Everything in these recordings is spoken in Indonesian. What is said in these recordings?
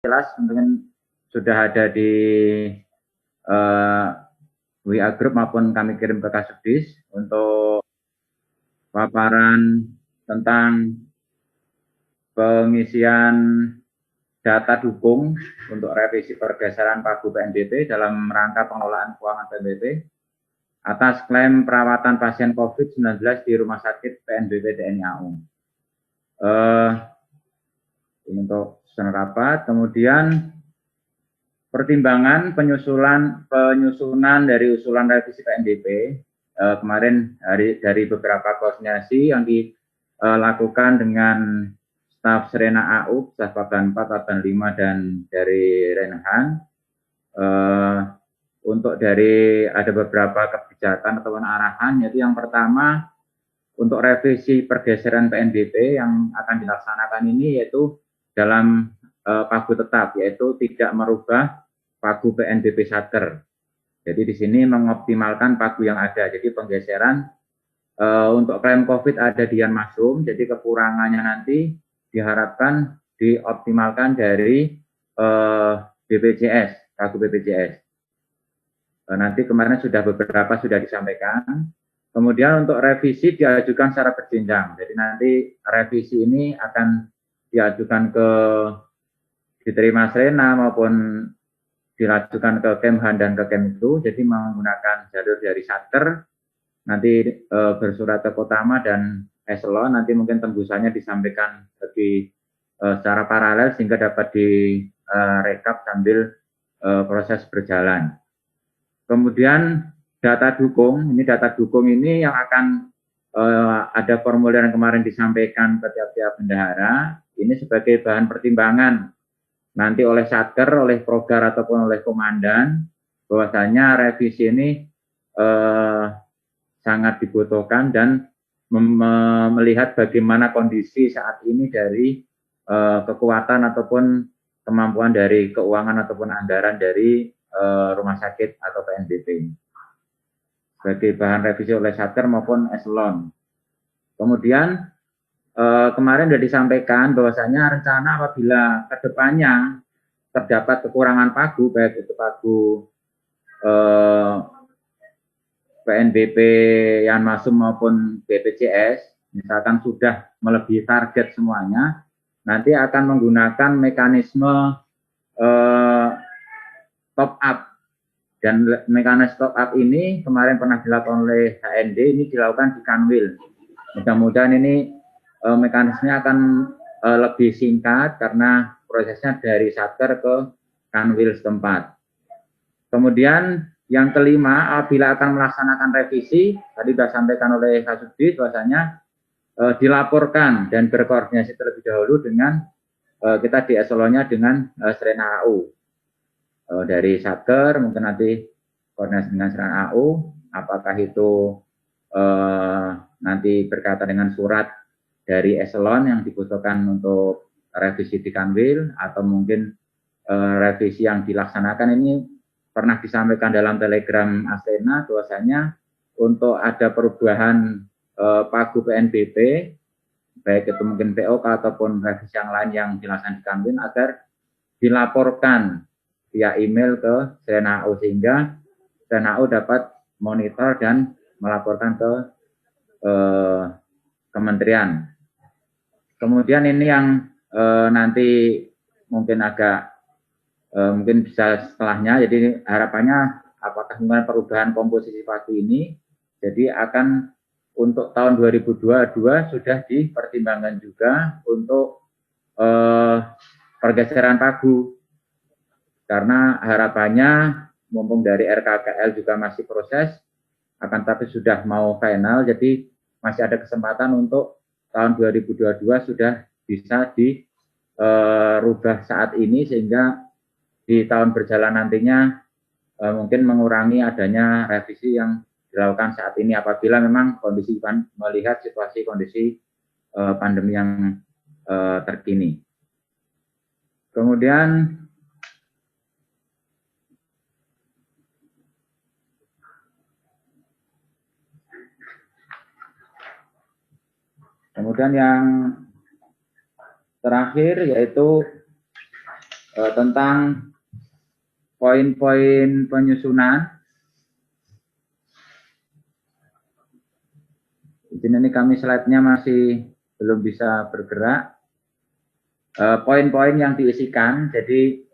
jelas mungkin sudah ada di WA Group maupun kami kirim ke Kasubdis untuk paparan tentang pengisian data dukung untuk revisi pergeseran pagu PNBP dalam rangka pengelolaan keuangan PNBP atas klaim perawatan pasien COVID-19 di Rumah Sakit PNBP TNI AU. Ini untuk susunan rapat. Kemudian pertimbangan penyusunan dari usulan revisi PNBP kemarin dari beberapa koordinasi yang dilakukan dengan staf Serena AU, staf Paban 4, Paban 5, dan dari Renhan. Untuk dari ada beberapa kebijakan atau arahan, yaitu yang pertama untuk revisi pergeseran PNBP yang akan dilaksanakan ini yaitu dalam pagu tetap, yaitu tidak merubah pagu PNBP Satker. Jadi di sini mengoptimalkan pagu yang ada. Jadi penggeseran untuk klaim COVID ada di Yanmasum, jadi kekurangannya nanti diharapkan dioptimalkan dari BPJS, pagu BPJS. Nanti kemarin beberapa sudah disampaikan. Kemudian untuk revisi diajukan secara berjenjang. Jadi nanti revisi ini akan diajukan diterima Serena maupun diajukan ke Kemhan dan ke Kemlu. Jadi menggunakan jalur dari Satker, nanti bersurat ke Kotama dan Eselon. Nanti mungkin tembusannya disampaikan lebih secara paralel sehingga dapat direkap sambil proses berjalan. Kemudian data dukung ini yang akan ada formulir yang kemarin disampaikan ke tiap-tiap bendahara, ini sebagai bahan pertimbangan nanti oleh Satker, oleh Progar ataupun oleh Komandan, bahwasanya revisi ini sangat dibutuhkan dan melihat bagaimana kondisi saat ini dari kekuatan ataupun kemampuan dari keuangan ataupun anggaran dari rumah sakit atau PNBP sebagai bahan revisi oleh Satker maupun Eselon. Kemudian kemarin sudah disampaikan bahwasanya rencana apabila kedepannya terdapat kekurangan pagu, baik itu pagu PNBP Yanmasum maupun BPJS, misalkan sudah melebihi target semuanya, nanti akan menggunakan mekanisme top up. Dan mekanisme top up ini kemarin pernah dilakukan oleh HND, ini dilakukan di Kanwil. Mudah-mudahan ini mekanismenya akan lebih singkat karena prosesnya dari Satker ke Kanwil setempat. Kemudian yang kelima, apabila akan melaksanakan revisi, tadi sudah sampaikan oleh Kasubdis bahwasanya dilaporkan dan berkoordinasi terlebih dahulu dengan kita di eselonnya dengan Serena AU. Dari Satker mungkin nanti koordinasi dengan Serena AU, apakah itu nanti berkaitan dengan surat dari eselon yang dibutuhkan untuk revisi di Kanwil, atau mungkin revisi yang dilaksanakan ini pernah disampaikan dalam telegram Asena bahwasanya untuk ada perubahan pagu PNBP, baik itu mungkin POK ataupun revisi yang lain yang dilaksanakan di Kanwil, agar dilaporkan via email ke Serena AU sehingga Serena AU dapat monitor dan melaporkan ke kementerian. Kemudian ini yang nanti mungkin mungkin bisa setelahnya, jadi harapannya apakah dengan perubahan komposisi pagu ini, jadi akan untuk tahun 2022 sudah dipertimbangkan juga untuk pergeseran pagu. Karena harapannya mumpung dari RKKL juga masih proses, akan tapi sudah mau final, jadi masih ada kesempatan untuk tahun 2022 sudah bisa dirubah saat ini, sehingga di tahun berjalan nantinya mungkin mengurangi adanya revisi yang dilakukan saat ini apabila memang kondisi melihat situasi kondisi pandemi yang terkini. Kemudian yang terakhir yaitu tentang poin-poin penyusunan. Di sini kami slide-nya masih belum bisa bergerak. Poin-poin yang diisikan, jadi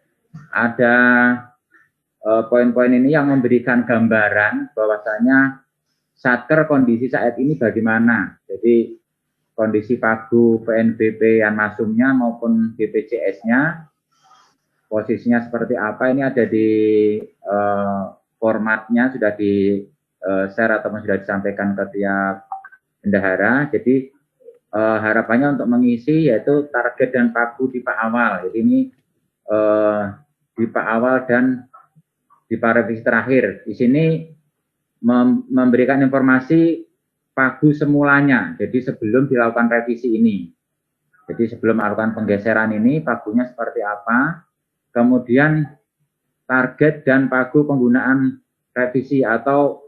ada poin-poin ini yang memberikan gambaran bahwasanya satker kondisi saat ini bagaimana. Jadi kondisi Pagu, PNBP, Yanmasumnya maupun BPJS-nya, posisinya seperti apa, ini ada di formatnya sudah di share atau sudah disampaikan ke tiap bendahara. Jadi harapannya untuk mengisi yaitu target dan Pagu di Pak Awal. Jadi ini di Pak Awal dan di para revisi terakhir. Di sini memberikan informasi Pagu semulanya. Jadi sebelum dilakukan revisi ini. Jadi sebelum melakukan penggeseran ini Pagunya seperti apa. Kemudian target dan Pagu penggunaan revisi atau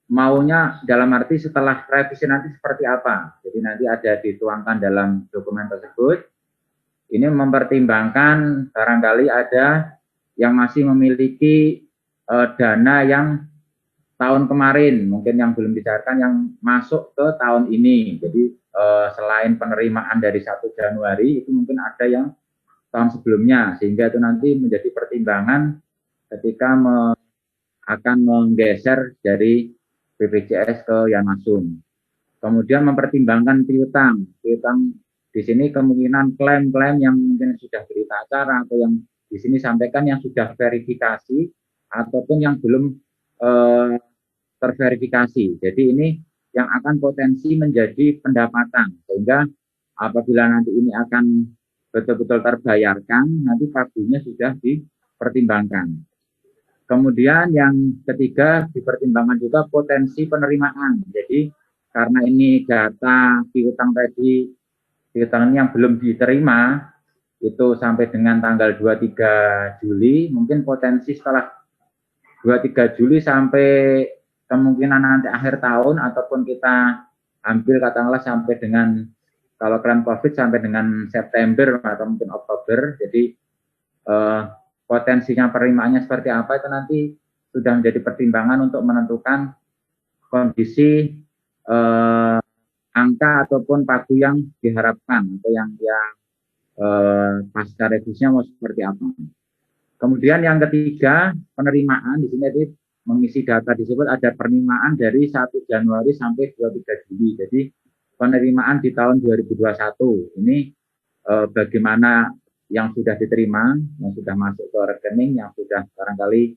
maunya dalam arti setelah revisi nanti seperti apa. Jadi nanti ada dituangkan dalam dokumen tersebut. Ini mempertimbangkan barangkali ada yang masih memiliki dana yang tahun kemarin, mungkin yang belum dicairkan yang masuk ke tahun ini. Jadi selain penerimaan dari 1 Januari, itu mungkin ada yang tahun sebelumnya, sehingga itu nanti menjadi pertimbangan ketika akan menggeser dari BPJS ke Yanmasum. Kemudian mempertimbangkan piutang. Piutang di sini kemungkinan klaim-klaim yang mungkin sudah berita acara atau yang di sini sampaikan yang sudah verifikasi ataupun yang belum terverifikasi. Jadi ini yang akan potensi menjadi pendapatan, sehingga apabila nanti ini akan betul-betul terbayarkan, nanti pagunya sudah dipertimbangkan. Kemudian yang ketiga dipertimbangkan juga potensi penerimaan. Jadi karena ini data piutang tadi, piutang yang belum diterima itu sampai dengan tanggal 23 Juli, mungkin potensi setelah 23 Juli sampai kemungkinan nanti akhir tahun ataupun kita ambil katakanlah sampai dengan kalau klaim COVID sampai dengan September atau mungkin Oktober. Jadi potensinya penerimaannya seperti apa itu nanti sudah menjadi pertimbangan untuk menentukan kondisi angka ataupun pagu yang diharapkan atau yang pasca revisinya mau seperti apa. Kemudian yang ketiga, penerimaan. Di sini tadi mengisi data disebut ada penerimaan dari 1 Januari sampai 23 Juli. Jadi penerimaan di tahun 2021 ini bagaimana yang sudah diterima, yang sudah masuk ke rekening, yang sudah barangkali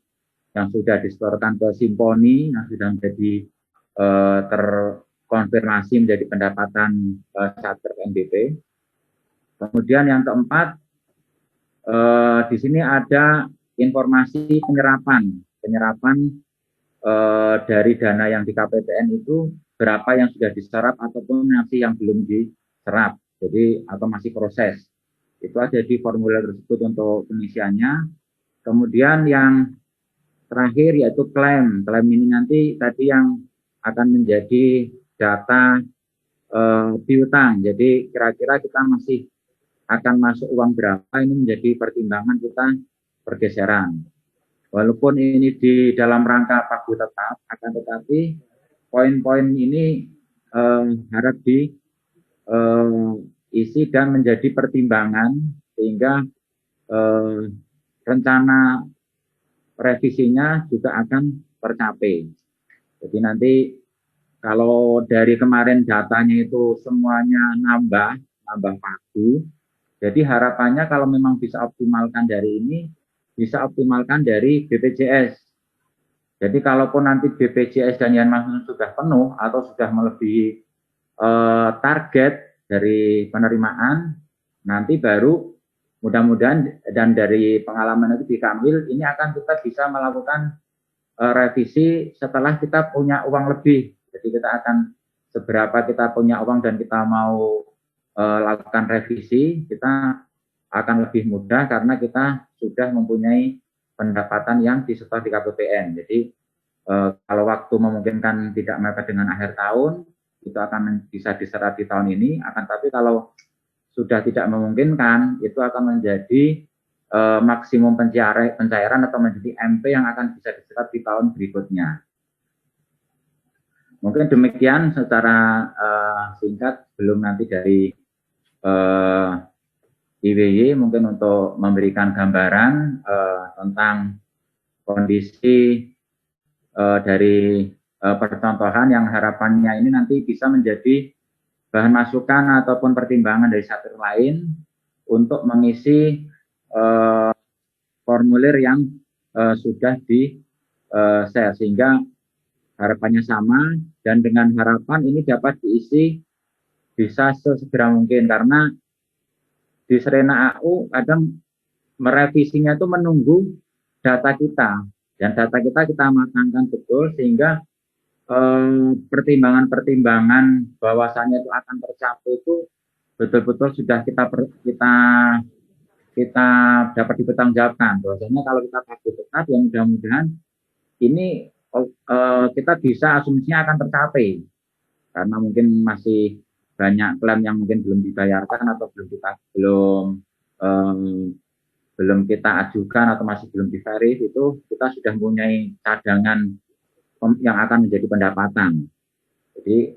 yang sudah disetorkan ke Simponi, yang sudah menjadi terkonfirmasi menjadi pendapatan Satker PNBP. Kemudian yang keempat, di sini ada informasi penyerapan dari dana yang di KPPN itu berapa yang sudah diserap ataupun masih yang belum diserap, jadi atau masih proses. Itu ada di formulir tersebut untuk pengisiannya. Kemudian yang terakhir yaitu klaim. Klaim ini nanti tadi yang akan menjadi data piutang. Jadi kira-kira kita masih akan masuk uang berapa, ini menjadi pertimbangan kita pergeseran. Walaupun ini di dalam rangka pagu tetap, akan tetapi poin-poin ini harap diisi dan menjadi pertimbangan sehingga rencana revisinya juga akan tercapai. Jadi nanti kalau dari kemarin datanya itu semuanya nambah pagu, jadi harapannya kalau memang bisa optimalkan dari ini, bisa optimalkan dari BPJS. Jadi kalaupun nanti BPJS dan Yanmasum sudah penuh atau sudah melebihi target dari penerimaan, nanti baru mudah-mudahan dan dari pengalaman itu di Kamil, ini akan kita bisa melakukan revisi setelah kita punya uang lebih. Jadi kita akan seberapa kita punya uang dan kita mau lakukan revisi, kita akan lebih mudah karena kita sudah mempunyai pendapatan yang disetor di KPPN. Jadi kalau waktu memungkinkan tidak mepet dengan akhir tahun, itu akan bisa diserap di tahun ini. Akan tapi kalau sudah tidak memungkinkan, itu akan menjadi maksimum pencairan atau menjadi MP yang akan bisa diserap di tahun berikutnya. Mungkin demikian secara singkat, belum nanti dari IWY mungkin untuk memberikan gambaran tentang kondisi dari percontohan yang harapannya ini nanti bisa menjadi bahan masukan ataupun pertimbangan dari satker lain untuk mengisi formulir yang sudah di-share, sehingga harapannya sama, dan dengan harapan ini dapat diisi bisa sesegera mungkin, karena di Serena AU kadang merevisinya itu menunggu data kita, dan data kita matangkan betul, sehingga pertimbangan-pertimbangan bahwasannya itu akan tercapai itu betul-betul sudah kita dapat dipertanggungjawabkan. Bahwasanya kalau kita takut tetap, ya mudah-mudahan ini kita bisa asumsinya akan tercapai, karena mungkin masih banyak klaim yang mungkin belum dibayarkan atau belum kita ajukan atau masih belum diverif, itu kita sudah mempunyai cadangan yang akan menjadi pendapatan. Jadi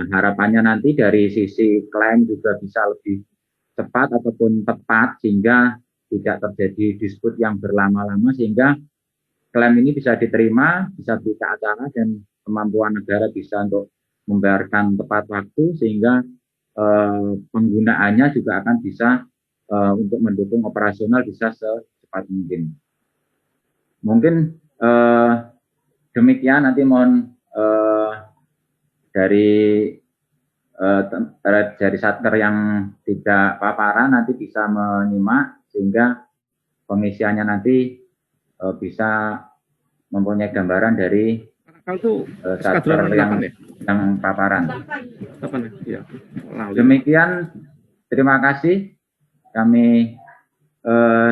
harapannya nanti dari sisi klaim juga bisa lebih cepat ataupun tepat, sehingga tidak terjadi disput yang berlama-lama, sehingga klaim ini bisa diterima, bisa berita acara, dan kemampuan negara bisa untuk membayarkan tepat waktu, sehingga penggunaannya juga akan bisa untuk mendukung operasional bisa secepat mungkin. Mungkin demikian, nanti mohon dari satker yang tidak paparan nanti bisa menyimak, sehingga pengisiannya nanti bisa mempunyai gambaran dari satker yang paparan. Demikian, terima kasih kami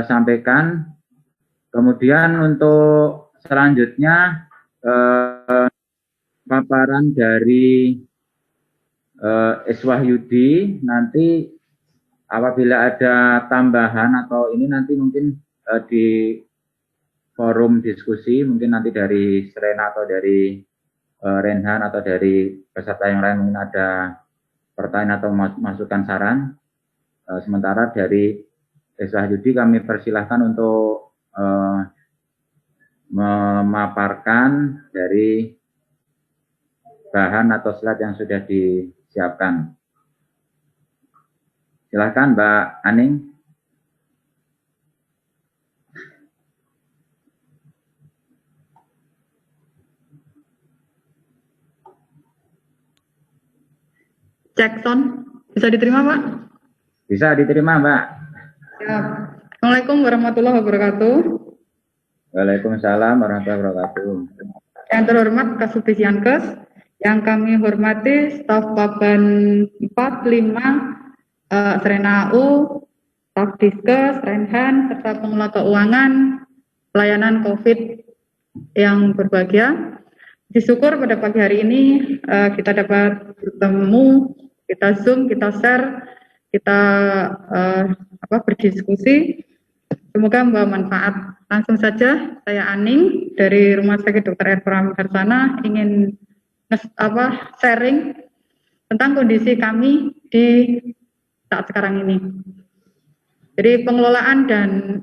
sampaikan. Kemudian untuk selanjutnya paparan dari Iswahyudi, nanti apabila ada tambahan atau ini nanti mungkin di forum diskusi, mungkin nanti dari Serena atau dari Renhan atau dari peserta yang lain mungkin ada pertanyaan atau masukan saran. Sementara dari Iswahyudi kami persilahkan untuk memaparkan dari bahan atau slide yang sudah disiapkan. Silakan Mbak Aning. Cek sound, bisa diterima Pak? Bisa diterima Mbak. Siap. Assalamualaikum warahmatullahi wabarakatuh. Waalaikumsalam warahmatullahi wabarakatuh. Yang terhormat Kasubdis Yankes, yang kami hormati staf Paban 4, 5, Serena AU, staf Diskes, Renhan, serta pengelola keuangan pelayanan COVID yang berbahagia. Disyukur pada pagi hari ini kita dapat bertemu, kita Zoom, kita share, kita berdiskusi. Semoga membawa manfaat. Langsung saja, saya Aning dari Rumah Sakit Dr. Ephraim Harsana ingin sharing tentang kondisi kami di saat sekarang ini. Jadi pengelolaan dan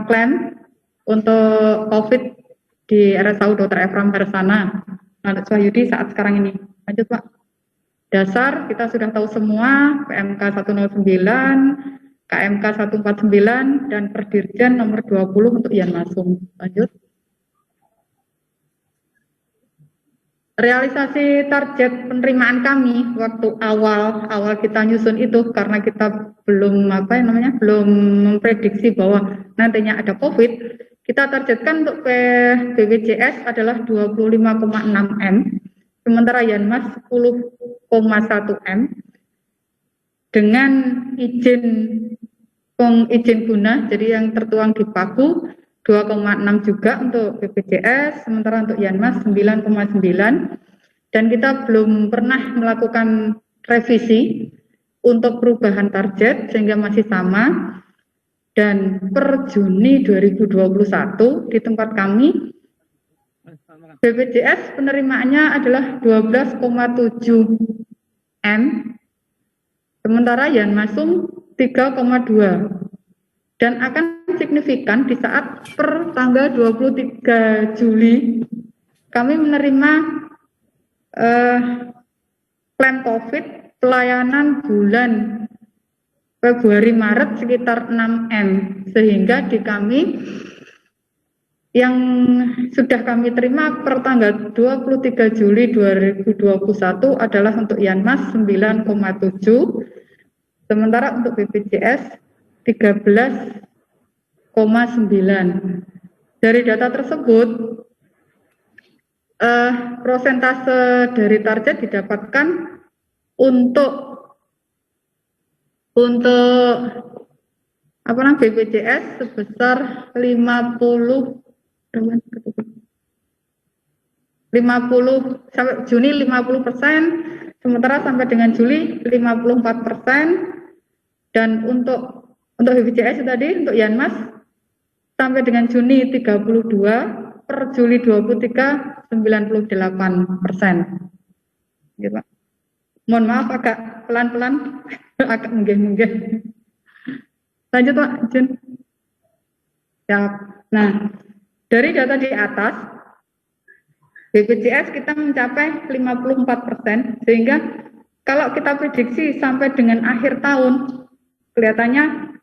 klaim untuk COVID di RSAU Dr. Ephraim Harsana, Iswahyudi saat sekarang ini. Lanjut Pak. Dasar kita sudah tahu semua, PMK 109, KMK 149, dan Perdirjen nomor 20 untuk Yan Masum. Lanjut. Realisasi target penerimaan kami waktu awal kita nyusun itu, karena kita belum belum memprediksi bahwa nantinya ada COVID, kita targetkan untuk BPJS adalah 25,6 M, sementara Yanmas 10,1 M, dengan izin guna, jadi yang tertuang di Pagu 2,6 juga untuk BPJS, sementara untuk Yanmas 9,9, dan kita belum pernah melakukan revisi untuk perubahan target sehingga masih sama. Dan per Juni 2021 di tempat kami BPJS penerimaannya adalah 12,7 M, sementara Yanmasum 3,2, dan akan signifikan di saat per tanggal 23 Juli kami menerima klaim COVID pelayanan bulan Februari Maret sekitar 6 M, sehingga di kami yang sudah kami terima per tanggal 23 Juli 2021 adalah untuk Yanmas 9,7, sementara untuk BPJS 13,9. Dari data tersebut, prosentase dari target didapatkan untuk BPJS sebesar 50 sampai Juni 50%, sementara sampai dengan Juli 54%, dan untuk BPJS tadi untuk Yanmas sampai dengan Juni 32, per Juli 23 98%. Gitu, Pak. Mohon maaf agak pelan-pelan, agak menggeh-menggeh. Lanjut Pak Jun. Ya. Nah, dari data di atas, BPJS kita mencapai 54%, sehingga kalau kita prediksi sampai dengan akhir tahun, kelihatannya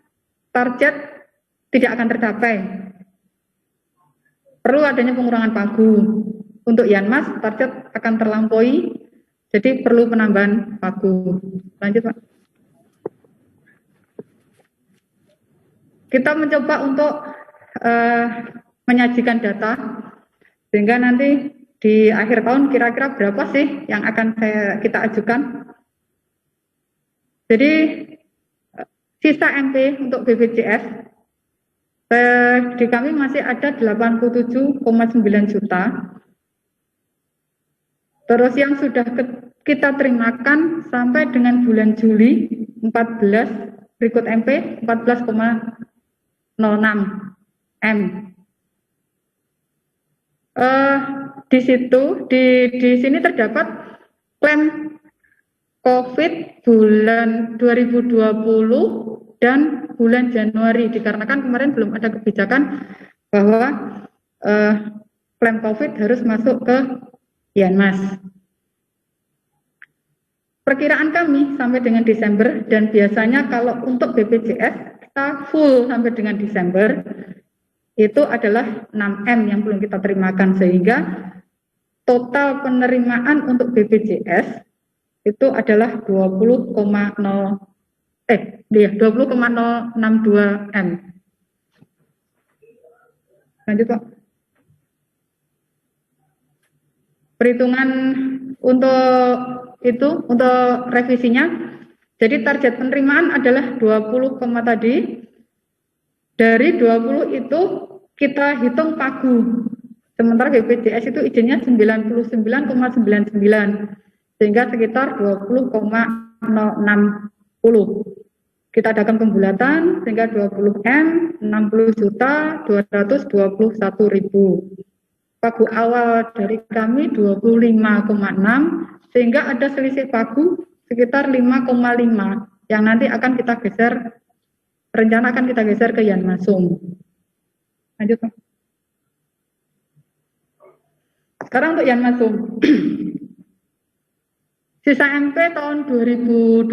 target tidak akan tercapai. Perlu adanya pengurangan pagu. Untuk Yanmas, target akan terlampaui, jadi perlu penambahan pagu. Lanjut Pak. Kita mencoba untuk menyajikan data, sehingga nanti di akhir tahun kira-kira berapa sih yang akan kita ajukan. Jadi sisa MP untuk BPJS di kami masih ada 87,9 juta. Terus yang sudah kita terimakan sampai dengan bulan Juli 14, berikut MP 14,06 M. Di situ di sini terdapat klaim COVID bulan 2020 dan bulan Januari, dikarenakan kemarin belum ada kebijakan bahwa klaim COVID harus masuk ke Yanmas. Perkiraan kami sampai dengan Desember, dan biasanya kalau untuk BPJS kita full sampai dengan Desember, itu adalah 6M yang belum kita terimakan, sehingga total penerimaan untuk BPJS itu adalah 20,062 M. Lanjut Pak. Perhitungan untuk revisinya, jadi target penerimaan adalah 20, tadi. Dari 20 itu kita hitung pagu, sementara BPJS itu izinnya 99,99, sehingga sekitar 20,060. Kita adakan pembulatan sehingga 20 M 60.221.000. Pagu awal dari kami 25,6, sehingga ada selisih pagu sekitar 5,5 yang nanti akan kita geser, rencana akan kita geser ke Yanmasum. Lanjut Pak. Sekarang untuk Yanmasum. Sisa MP tahun 2020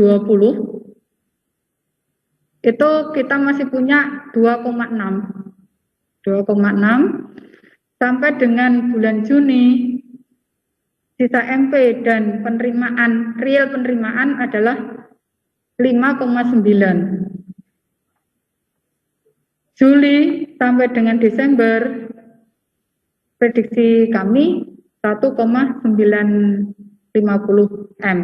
itu kita masih punya 2,6 sampai dengan bulan Juni. Sisa MP dan real penerimaan adalah 5,9. Juli sampai dengan Desember, prediksi kami 1,950 M.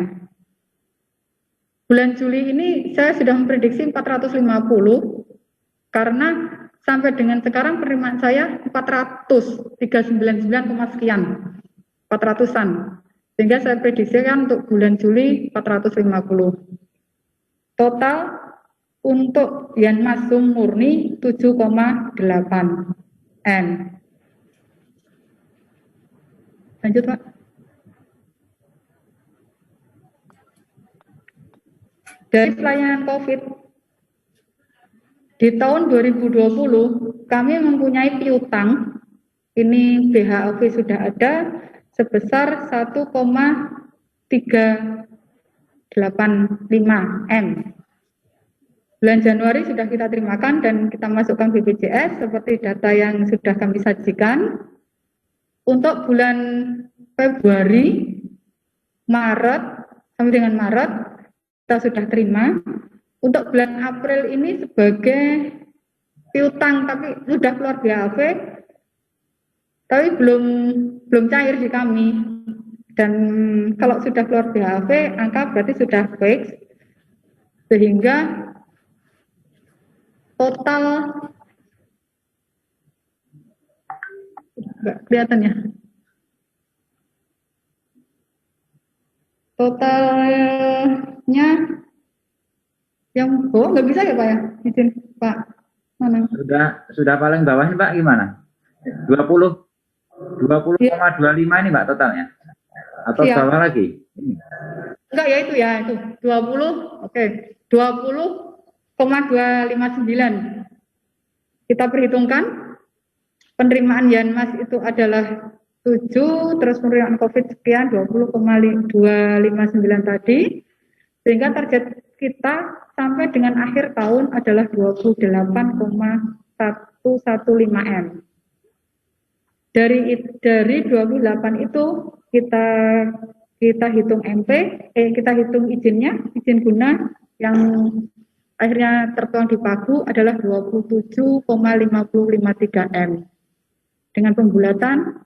Bulan Juli ini saya sudah memprediksi 450, karena sampai dengan sekarang penerimaan saya 399, sekian, 400-an. Sehingga saya prediksikan untuk bulan Juli 450. Total untuk Yanmas Sum murni 7,8 M. Lanjut, Pak. Dari pelayanan COVID, di tahun 2020 kami mempunyai piutang, ini BHOV sudah ada, sebesar 1,385 M. Bulan Januari sudah kita terimakan dan kita masukkan BPJS seperti data yang sudah kami sajikan. Untuk bulan Februari, Maret, sampai dengan Maret, kita sudah terima. Untuk bulan April ini sebagai piutang, tapi sudah keluar BAV, tapi belum cair di kami. Dan kalau sudah keluar BAV, angka berarti sudah fix, sehingga total nggak kelihatan ya. Totalnya yang nggak bisa ya Pak ya, izin Pak. Mana? Sudah paling bawahnya Pak gimana? 20,25 ini Pak totalnya? Atau bawah lagi? Enggak ya itu 20, oke. 20,259. Kita perhitungkan penerimaan Yanmas itu adalah 7, terus penerimaan COVID sekian 20,259 tadi, sehingga target kita sampai dengan akhir tahun adalah 28,115 M. Dari 28 itu kita hitung MP, kita hitung izinnya, izin guna yang akhirnya tertuang di Pagu adalah 27,553 M. Dengan pembulatan,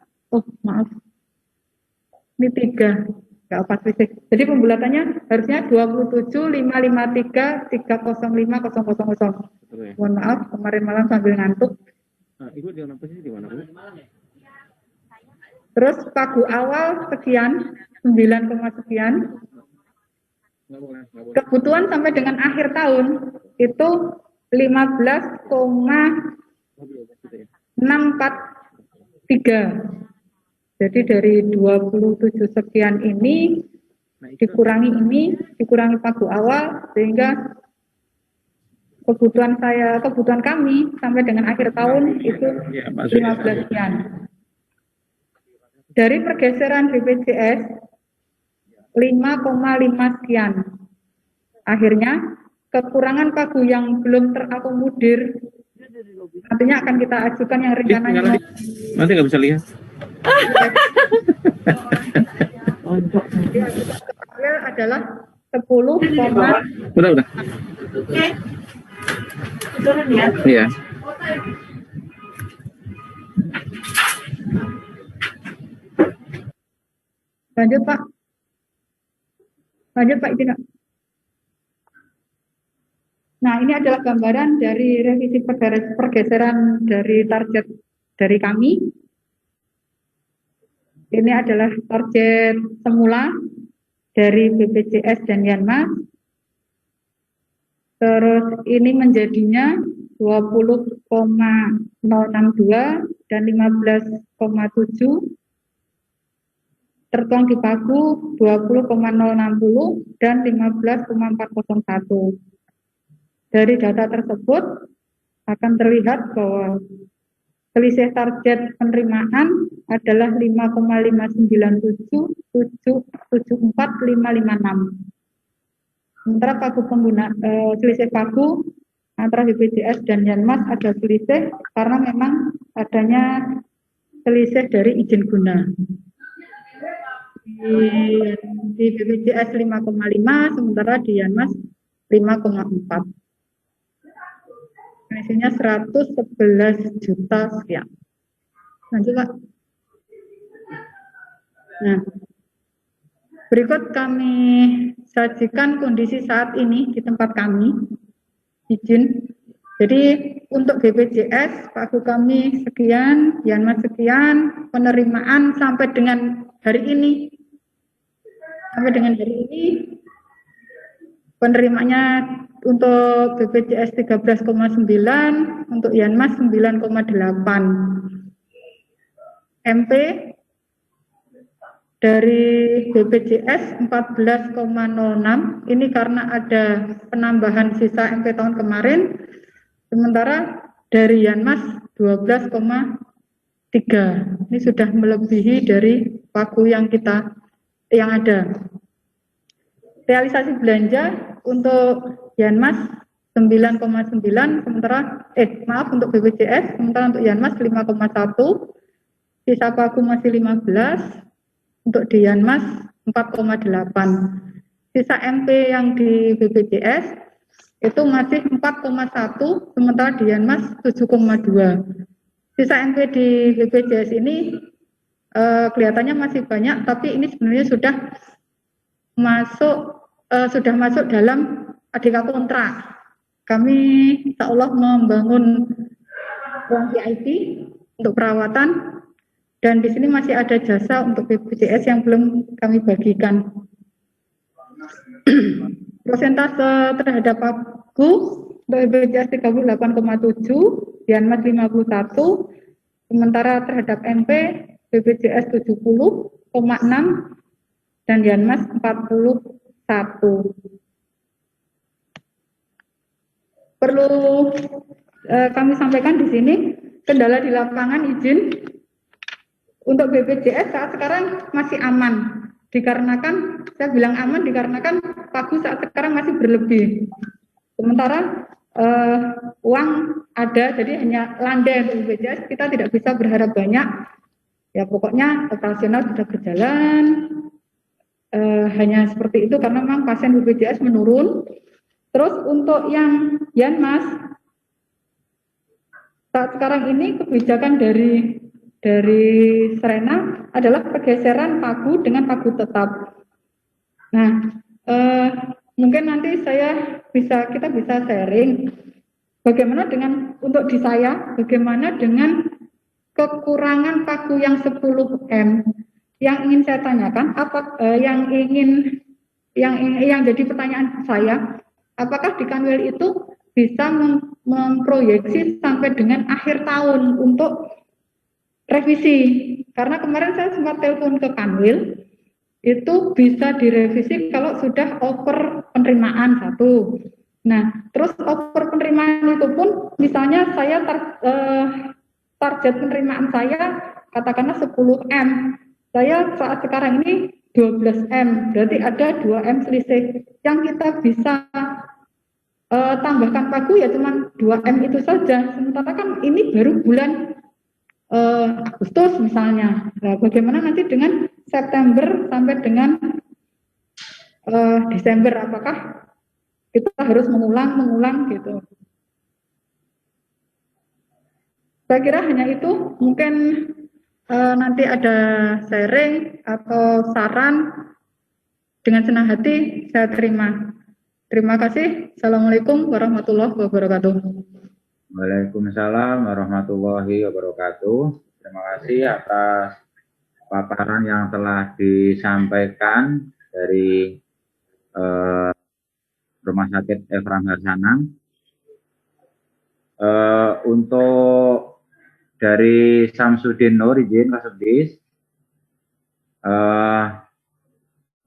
ini 3, nggak apa sih. Jadi pembulatannya harusnya 27,553,305,000. Mohon maaf, kemarin malam sambil ngantuk. Ibu di mana posisi di mana, Bu? Terus Pagu awal sekian, 9, sekian. Kebutuhan sampai dengan akhir tahun itu 15,643. Jadi dari 27 sekian ini dikurangi Pagu awal, sehingga kebutuhan kami sampai dengan akhir tahun itu 15 sekian. Dari pergeseran BPJS 5,5 sekian. Akhirnya kekurangan Pagu yang belum terakomodir nantinya akan kita ajukan yang rencananya nanti nggak bisa lihat. adalah 10, udah. Iya. Lanjut Pak, tidak. Nah, ini adalah gambaran dari revisi pergeseran dari target dari kami. Ini adalah target semula dari BPJS dan Yanmas. Terus ini menjadinya 20,062 dan 15,7. Tertuang di Pagu 20,060 dan 15,401. Dari data tersebut akan terlihat bahwa selisih target penerimaan adalah 5,597,74556. Sementara Pagu selisih Pagu antara BPJS dan Yanmas ada selisih karena memang adanya selisih dari izin guna. Di BPJS 5,5, sementara di Yanmas 5,4. Selisihnya 111 juta sekian. Lanjut Pak. Nah, berikut kami sajikan kondisi saat ini di tempat kami, izin. Jadi untuk BPJS, Pagu kami sekian, Yanmas sekian, penerimaan sampai dengan hari ini. Penerimanya untuk BPJS 13,9, untuk Yanmas 9,8. MP dari BPJS 14,06, ini karena ada penambahan sisa MP tahun kemarin, sementara dari Yanmas 12,3. Ini sudah melebihi dari pagu yang ada. Realisasi belanja untuk Yanmas 9,9, sementara untuk BPJS, sementara untuk Yanmas 5,1, sisa pagu masih 15, untuk di Yanmas 4,8. Sisa MP yang di BPJS itu masih 4,1, sementara di Yanmas 7,2. Sisa MP di BPJS ini kelihatannya masih banyak, tapi ini sebenarnya sudah masuk dalam ADK kontrak. Kami insya Allah membangun ruang VIP untuk perawatan, dan di sini masih ada jasa untuk BPJS yang belum kami bagikan. Persentase terhadap pagu untuk BPJS 38,7, Yanmas 51, sementara terhadap MP BPJS 70,6 dan Yanmas 41. Perlu kami sampaikan di sini, kendala di lapangan izin untuk BPJS saat sekarang masih aman, dikarenakan, saya bilang aman dikarenakan pagu saat sekarang masih berlebih. Sementara uang ada, jadi hanya landai untuk BPJS, kita tidak bisa berharap banyak. Ya pokoknya operasional sudah berjalan, hanya seperti itu karena memang pasien BPJS menurun. Terus untuk yang Yanmas, saat sekarang ini kebijakan dari Serena adalah pergeseran pagu dengan pagu tetap. Nah, mungkin nanti kita bisa sharing bagaimana untuk di saya, bagaimana dengan kekurangan pagu yang 10M. Yang ingin saya tanyakan, yang jadi pertanyaan saya, apakah di Kanwil itu bisa memproyeksi sampai dengan akhir tahun untuk revisi, karena kemarin saya sempat telepon ke Kanwil, itu bisa direvisi kalau sudah over penerimaan 1. Nah, terus over penerimaan itu pun, misalnya saya target penerimaan saya katakanlah 10M, saya saat sekarang ini 12M, berarti ada 2M selisih. Yang kita bisa tambahkan pagu ya cuma 2M itu saja, sementara kan ini baru bulan Agustus misalnya. Nah, bagaimana nanti dengan September sampai dengan Desember, apakah kita harus mengulang gitu? Saya kira hanya itu. Mungkin nanti ada sharing atau saran, dengan senang hati saya terima. Terima kasih. Assalamualaikum warahmatullahi wabarakatuh. Waalaikumsalam warahmatullahi wabarakatuh. Terima kasih atas paparan yang telah disampaikan dari Rumah Sakit Ephraim Harsana. Untuk dari Samsudin Nur, izin Kasubdis.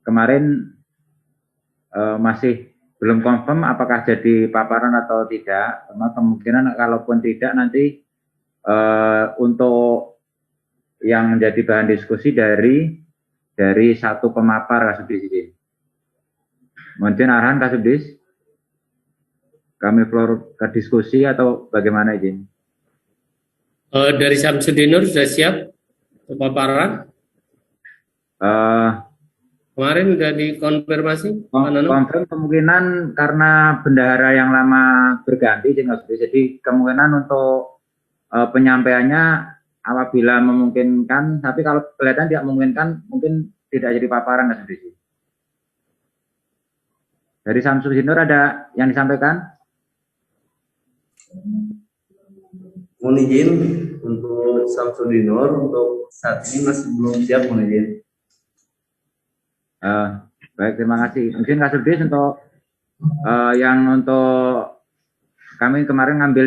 Kemarin masih belum confirm apakah jadi paparan atau tidak, karena kemungkinan kalaupun tidak nanti untuk yang menjadi bahan diskusi dari satu pemapar Kasubdis ini. Mungkin arahan Kasubdis, kami floor ke diskusi atau bagaimana izin? Dari Samsudin Nur sudah siap paparan? Kemarin sudah dikonfirmasi? Konfirm kemungkinan karena bendahara yang lama berganti, jadi kemungkinan untuk penyampaiannya apabila memungkinkan, tapi kalau kelihatan tidak memungkinkan, mungkin tidak jadi paparan. Dari Samsudin Nur ada yang disampaikan? Mohon izin untuk Samsudin Nur untuk saat ini masih belum siap, mohon izin. Baik, terima kasih. Mungkin Kasubdis untuk Yang untuk kami kemarin ngambil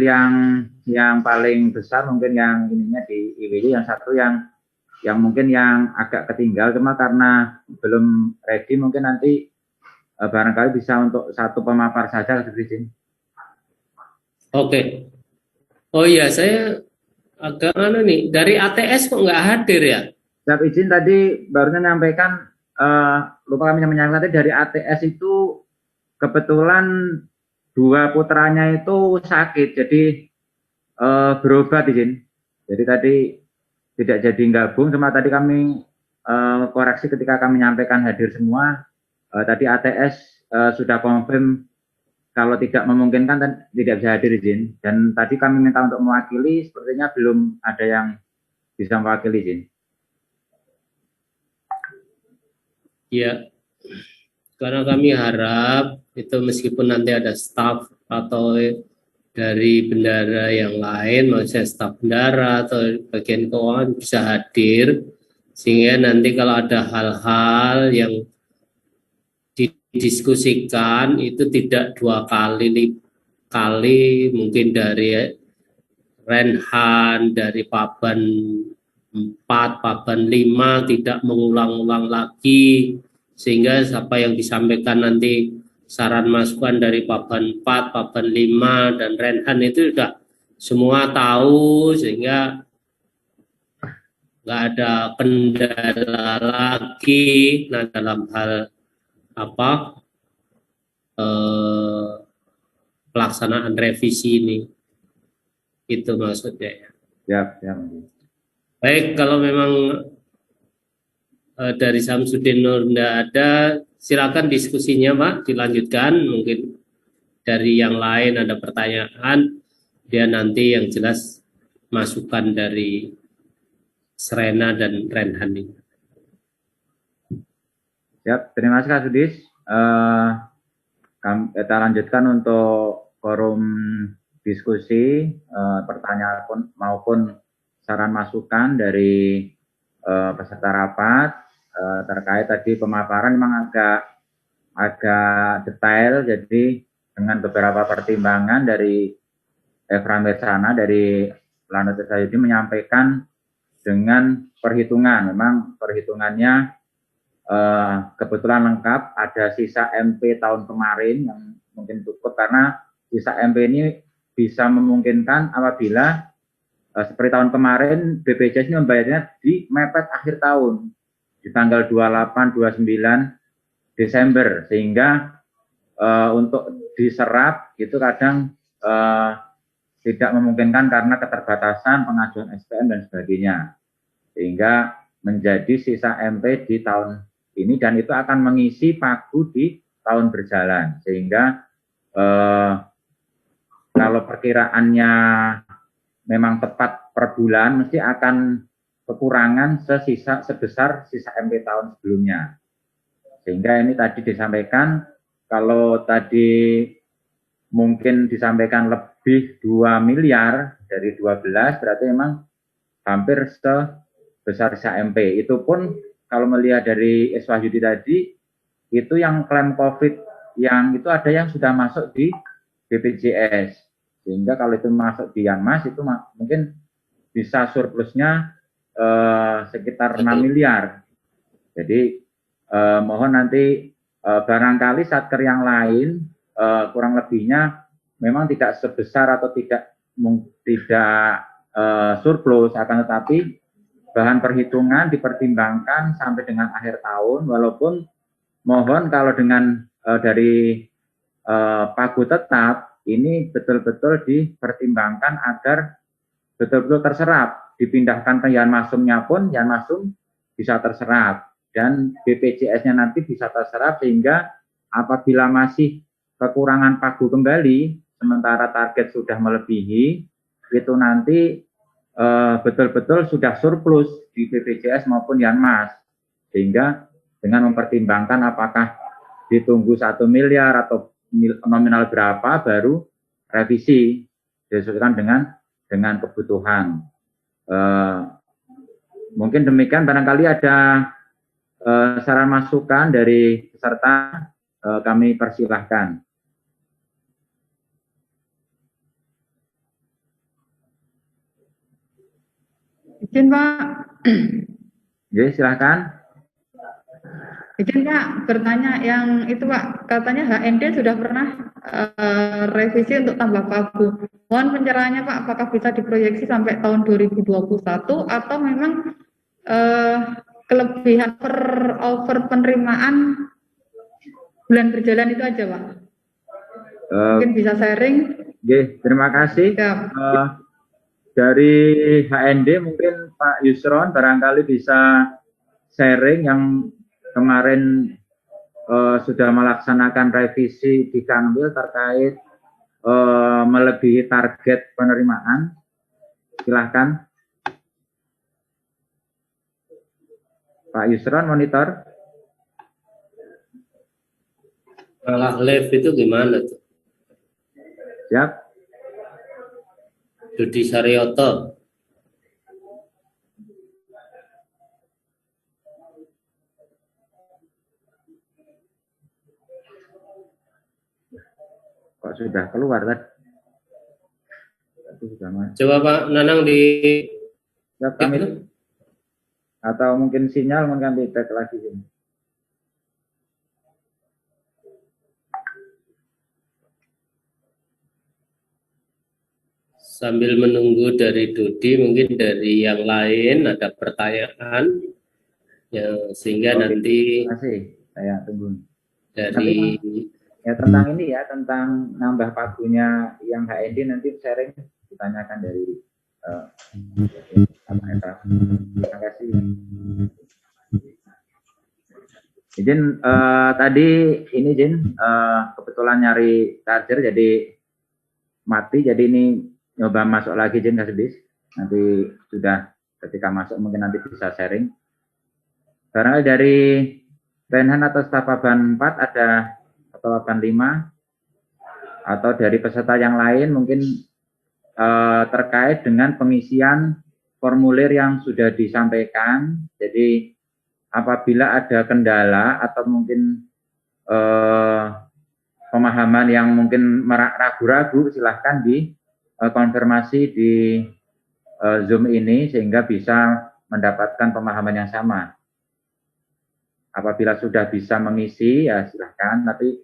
yang paling besar mungkin yang ininya di IWD, yang satu yang mungkin yang agak ketinggal, cuma karena belum ready mungkin nanti barangkali bisa untuk satu pemapar saja, izin. Oke. Oh iya, saya agak nih, dari ATS kok nggak hadir ya? Siap, izin tadi barunya menyampaikan, lupa kami menyampaikan tadi dari ATS itu kebetulan 2 putranya itu sakit, jadi berobat, izin. Jadi tadi tidak jadi gabung, cuma tadi kami koreksi ketika kami menyampaikan hadir semua. Tadi ATS sudah confirm kalau tidak memungkinkan tidak bisa hadir, izin. Dan tadi kami minta untuk mewakili, sepertinya belum ada yang bisa mewakili, izin. Ya, karena kami harap itu meskipun nanti ada staf atau dari bendara yang lain, maksudnya staf bendara atau bagian keuangan bisa hadir, sehingga nanti kalau ada hal-hal yang didiskusikan itu tidak 2 kali mungkin dari Renhan, dari Paban 4, Paban 5 tidak mengulang-ulang lagi, sehingga apa yang disampaikan nanti saran masukan dari Paban 4, Paban 5 dan Renhan itu sudah semua tahu, sehingga nggak ada kendala lagi. Nah, dalam hal pelaksanaan revisi ini, itu maksudnya ya. Ya. Baik, kalau memang dari Samsudin Nur tidak ada, silakan diskusinya Pak, dilanjutkan. Mungkin dari yang lain ada pertanyaan, dia nanti yang jelas masukan dari Serena dan Renhan ini. Siap, terima kasih Kak Sudis. Kita lanjutkan untuk forum diskusi, pertanyaan maupun saran masukan dari peserta rapat terkait tadi pemaparan memang agak detail, jadi dengan beberapa pertimbangan dari Efram Bersana dari Lanut Sayudi menyampaikan dengan perhitungan, memang perhitungannya kebetulan lengkap, ada sisa MP tahun kemarin yang mungkin cukup, karena sisa MP ini bisa memungkinkan apabila seperti tahun kemarin BPJS ini membayarnya di mepet akhir tahun di tanggal 28-29 Desember, sehingga untuk diserap itu kadang tidak memungkinkan karena keterbatasan pengajuan SPN dan sebagainya, sehingga menjadi sisa MP di tahun ini, dan itu akan mengisi pagu di tahun berjalan, sehingga kalau perkiraannya memang tepat per bulan mesti akan kekurangan sebesar sisa MP tahun sebelumnya. Sehingga ini tadi disampaikan, kalau tadi mungkin disampaikan lebih 2 miliar dari 12, berarti memang hampir sebesar sisa MP. Itu pun kalau melihat dari Iswahyudi tadi, itu yang klaim COVID yang itu ada yang sudah masuk di BPJS. Sehingga kalau itu masuk di Yanmas itu mungkin bisa surplusnya sekitar 6 miliar. Jadi mohon nanti barangkali satker yang lain kurang lebihnya memang tidak sebesar atau tidak surplus, akan tetapi bahan perhitungan dipertimbangkan sampai dengan akhir tahun, walaupun mohon kalau dengan dari pagu tetap ini betul-betul dipertimbangkan agar betul-betul terserap, dipindahkan ke Yanmasumnya pun Yanmasum bisa terserap dan BPJS-nya nanti bisa terserap, sehingga apabila masih kekurangan pagu kembali sementara target sudah melebihi, itu nanti betul-betul sudah surplus di BPJS maupun Yanmas, sehingga dengan mempertimbangkan apakah ditunggu 1 miliar atau nominal berapa baru revisi disesuaikan dengan kebutuhan. Mungkin demikian, barangkali ada saran masukan dari peserta, kami persilahkan. Izin Pak. Oke, silahkan. Izin Pak bertanya yang itu Pak, katanya HND sudah pernah revisi untuk tambah pagu. Mohon pencerahannya Pak, apakah bisa diproyeksi sampai tahun 2021 atau memang kelebihan over penerimaan bulan berjalan itu aja Pak? Mungkin bisa sharing. Oke, terima kasih. Dari HND mungkin Pak Yusron barangkali bisa sharing yang kemarin sudah melaksanakan revisi di Kanwil terkait melebihi target penerimaan. Silahkan Pak Yusron, monitor. Malah live itu gimana tuh? Siap. Dudi Saryoto. Kok sudah keluar kan? Coba Pak Nanang di Siap, kami atau mungkin sinyal mungkin kami cek lagi ini. Sambil menunggu dari Dudi, mungkin dari yang lain ada pertanyaan ya, sehingga nanti terima kasih, saya tunggu dari ya tentang ini ya, tentang nambah pagunya yang HND nanti sharing ditanyakan dari terima kasih. Izin tadi ini Izin kebetulan nyari charger jadi mati, jadi ini nyoba masuk lagi Izin Kasubis, nanti sudah ketika masuk mungkin nanti bisa sharing. Karena dari Renhan atau staf Paban 4 ada atau Paban 5 atau dari peserta yang lain mungkin terkait dengan pengisian formulir yang sudah disampaikan. Jadi apabila ada kendala atau mungkin pemahaman yang mungkin ragu-ragu, silahkan dikonfirmasi di Zoom ini sehingga bisa mendapatkan pemahaman yang sama. Apabila sudah bisa mengisi ya silahkan, tapi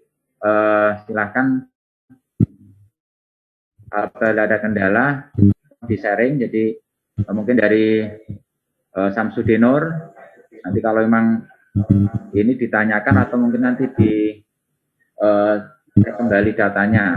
silahkan apabila ada kendala di sharing. Jadi mungkin dari Samsudinur nanti kalau memang ini ditanyakan atau mungkin nanti di kembali datanya.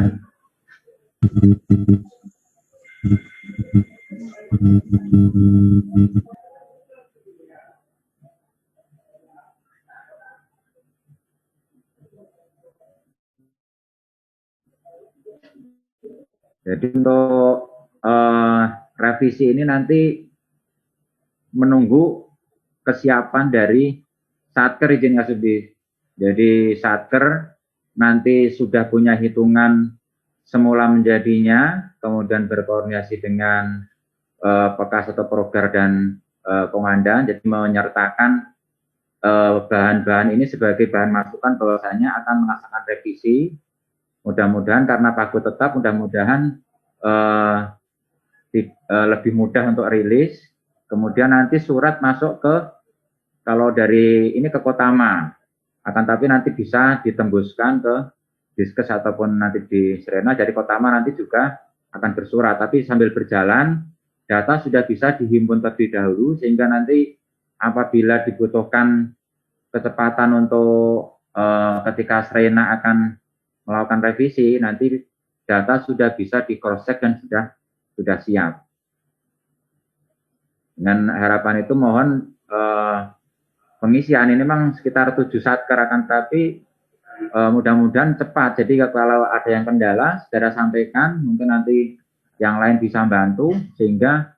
Jadi untuk revisi ini nanti menunggu kesiapan dari Satker izin Kasubdis. Jadi Satker nanti sudah punya hitungan semula menjadinya, kemudian berkoordinasi dengan Pekas atau Progar dan Komandan, jadi menyertakan bahan-bahan ini sebagai bahan masukan bahwasanya akan melaksanakan revisi. Mudah-mudahan karena pagu tetap, mudah-mudahan lebih mudah untuk rilis. Kemudian nanti surat masuk ke, kalau dari ini ke Kotama, akan tapi nanti bisa ditembuskan ke Diskes ataupun nanti di Serena. Jadi Kotama nanti juga akan bersurat, tapi sambil berjalan data sudah bisa dihimpun terlebih dahulu sehingga nanti apabila dibutuhkan kecepatan untuk ketika Serena akan melakukan revisi, nanti data sudah bisa di cross check dan sudah siap. Dengan harapan itu mohon pengisian ini memang sekitar 7 satker, akan tapi mudah-mudahan cepat. Jadi kalau ada yang kendala segera sampaikan, mungkin nanti yang lain bisa bantu sehingga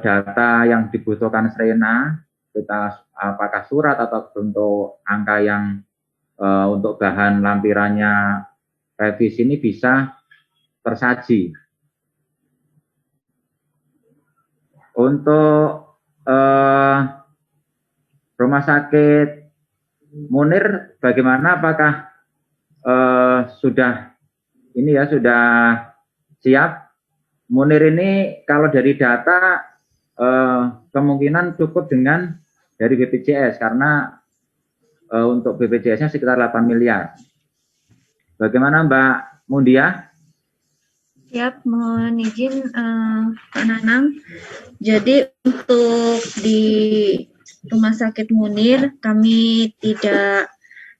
data yang dibutuhkan Serena, kita apakah surat atau bentuk angka yang untuk bahan lampirannya revisi ini bisa tersaji. Untuk Rumah Sakit Munir bagaimana, apakah sudah ini ya sudah siap? Munir ini kalau dari data kemungkinan cukup dengan dari BPJS karena untuk BPJS-nya sekitar 8 miliar. Bagaimana Mbak Mundia? Siap, mohon izin Pak Nanang. Jadi untuk di Rumah Sakit Munir kami tidak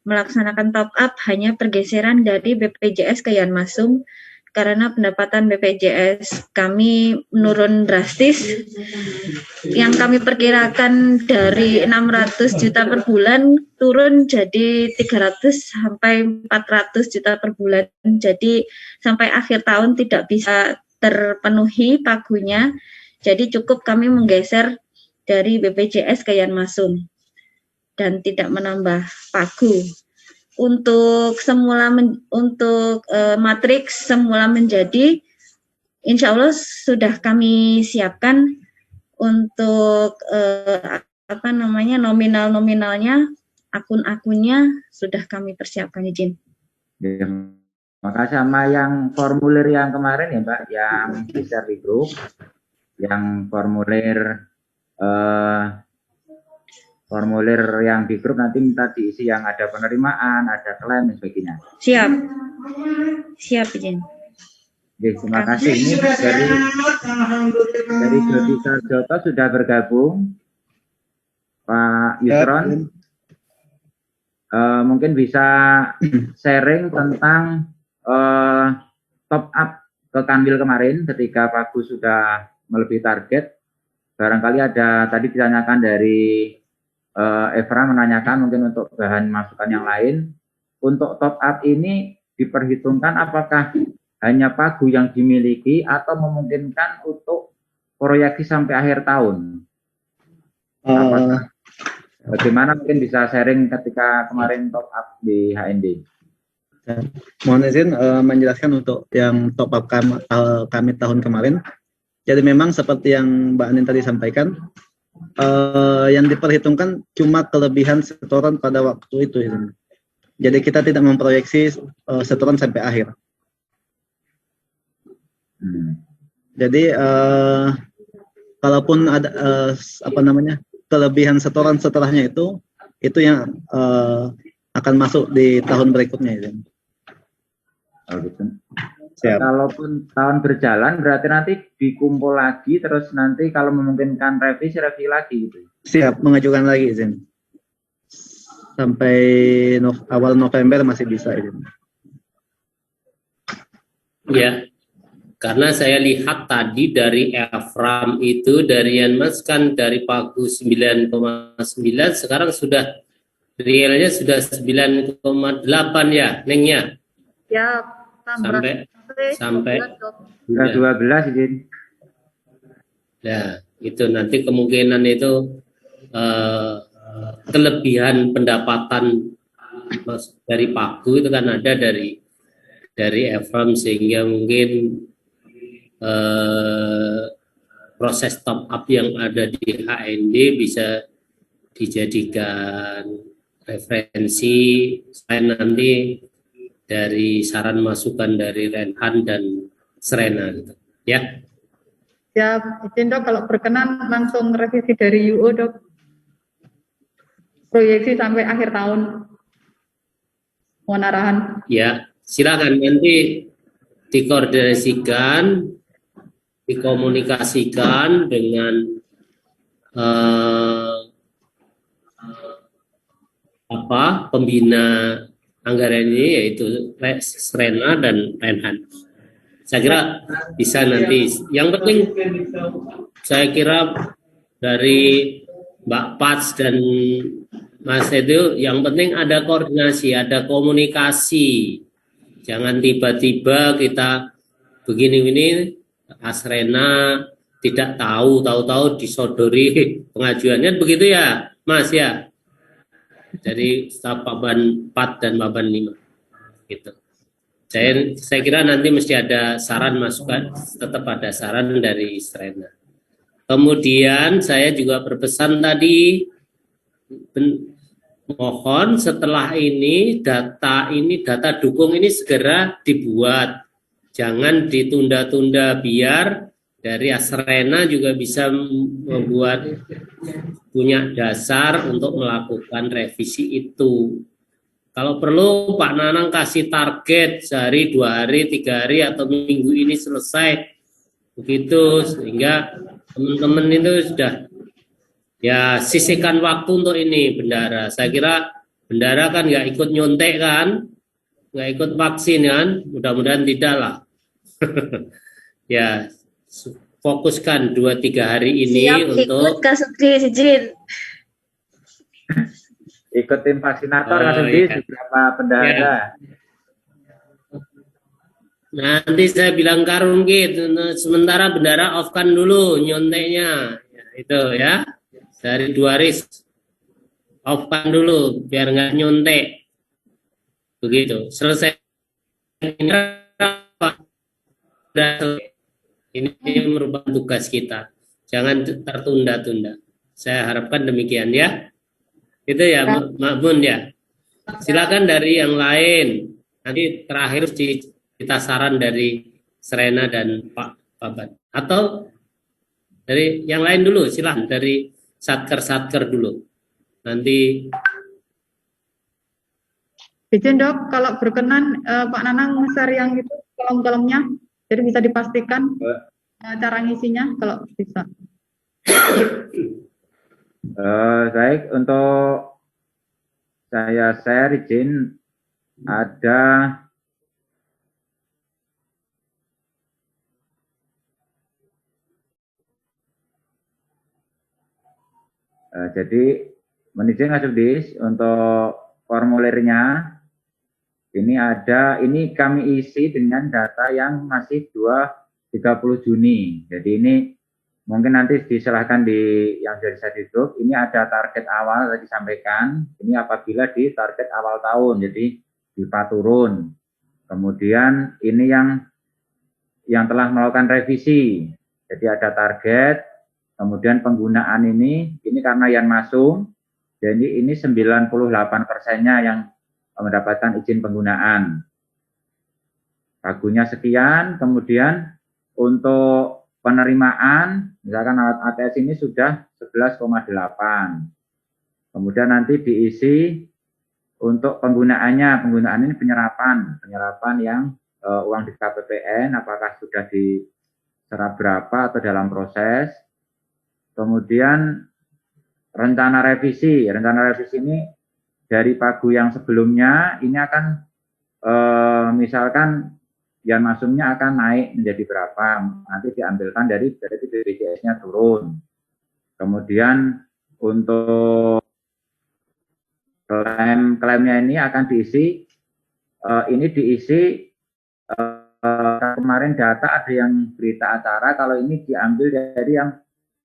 melaksanakan top up, hanya pergeseran dari BPJS ke Yanmasum karena pendapatan BPJS kami menurun drastis. Yang kami perkirakan dari 600 juta per bulan turun jadi 300 sampai 400 juta per bulan. Jadi sampai akhir tahun tidak bisa terpenuhi pagunya. Jadi cukup kami menggeser dari BPJS ke Yanmasum dan tidak menambah pagu. Untuk semula matriks semula menjadi, insya Allah sudah kami siapkan untuk nominalnya, akun-akunnya sudah kami persiapkan, izin. Ya, maka sama yang formulir yang kemarin ya Mbak, yang share di grup, yang formulir yang di grup nanti minta diisi yang ada penerimaan, ada klaim dan sebagainya. Siap, izin. Oke, terima kasih. Ini dari Jody Sarjoto sudah bergabung, Pak Yusron. Mungkin bisa sharing tentang top up ke Kanwil kemarin ketika Pagu sudah melebihi target. Barangkali ada tadi ditanyakan dari Evra menanyakan mungkin untuk bahan masukan yang lain. Untuk top up ini diperhitungkan apakah hanya Pagu yang dimiliki atau memungkinkan untuk proyeksi sampai akhir tahun? Bagaimana mungkin bisa sharing ketika kemarin top up di HND? Mohon izin menjelaskan untuk yang top up kami tahun kemarin. Jadi memang seperti yang Mbak Anin tadi sampaikan, yang diperhitungkan cuma kelebihan setoran pada waktu itu. Jadi kita tidak memproyeksi setoran sampai akhir. Jadi kalaupun ada kelebihan setoran setelahnya itu yang akan masuk di tahun berikutnya. Oh, gitu. Siap. Kalaupun tahun berjalan berarti nanti dikumpul lagi terus nanti kalau memungkinkan revisi lagi gitu. Siap, mengajukan lagi izin. Sampai awal November masih bisa izin. Ya. Karena saya lihat tadi dari Evram itu dari Yanmas kan dari Pagu 9,9 sekarang sudah realnya sudah 9,8 ya, Nengnya. Ya, sampai 12 izin. Ya, itu nanti kemungkinan itu kelebihan pendapatan dari Pagu itu kan ada dari Evram sehingga mungkin proses top up yang ada di HND bisa dijadikan referensi selain nanti dari saran masukan dari Renhan dan Serena gitu. Ya. Ya, izin Dok, kalau berkenan langsung revisi dari UO Dok. Proyeksi sampai akhir tahun. Mohon arahan. Ya, silakan nanti dikoordinasikan, dikomunikasikan dengan pembina anggaran ini yaitu Serena dan Renhan. Saya kira bisa nanti. Yang penting saya kira dari Mbak Pats dan Mas Edo, yang penting ada koordinasi, ada komunikasi. Jangan tiba-tiba kita begini-begini, Asrena tidak tahu-tahu disodori pengajuannya begitu ya, Mas ya. Dari staf Paban 4 dan Paban 5 gitu. Saya kira nanti mesti ada saran masukan, tetap ada saran dari Serena. Kemudian saya juga berpesan tadi, mohon setelah ini data dukung ini segera dibuat, jangan ditunda-tunda biar dari Asrena juga bisa membuat punya dasar untuk melakukan revisi itu. Kalau perlu Pak Nanang kasih target sehari, 2 hari, 3 hari, atau minggu ini selesai, begitu, sehingga teman-teman itu sudah ya sisihkan waktu untuk ini, Bendara. Saya kira Bendara kan nggak ikut nyontek kan, nggak ikut vaksin kan, mudah-mudahan tidak lah. Ya, fokuskan 2-3 hari ini Siap untuk ikut Kak Sukri izin. Ikut tim vaksinator Kak Sukri, iya. beberapa bendara. Ya. Nanti saya bilang Karung gitu, sementara Bendara off-kan dulu nyonteknya. Ya, itu ya. Dari 2 hari off-kan dulu biar nggak nyontek. Begitu. Selesai ini merupakan tugas kita. Jangan tertunda-tunda. Saya harapkan demikian ya. Itu ya, Mak Bun ya. Silakan dari yang lain. Nanti terakhir kita saran dari Serena dan Pak Babat. Atau dari yang lain dulu, silakan dari Satker dulu. Nanti Izin Dok, kalau berkenan Pak Nanang share yang itu kolom-kolomnya, jadi bisa dipastikan cara ngisinya kalau bisa. Baik, untuk saya share izin ada jadi menizin Kak Sudis untuk formulirnya ini kami isi dengan data yang masih 30 Juni. Jadi ini mungkin nanti diserahkan di yang dari Sadiduk. Ini ada target awal tadi disampaikan. Ini apabila di target awal tahun, jadi BIPA turun. Kemudian ini yang telah melakukan revisi. Jadi ada target. Kemudian penggunaan ini karena yang masuk. Jadi ini 98%-nya yang mendapatkan izin penggunaan. Pagunya sekian, kemudian untuk penerimaan, misalkan alat ATS ini sudah 11,8. Kemudian nanti diisi untuk penggunaan ini penyerapan yang uang di KPPN, apakah sudah diserap berapa atau dalam proses. Kemudian rencana revisi ini dari pagu yang sebelumnya ini akan misalkan yang masuknya akan naik menjadi berapa, nanti diambilkan dari BPJS-nya turun. Kemudian untuk klaimnya ini akan diisi, kemarin data ada yang berita acara, kalau ini diambil dari yang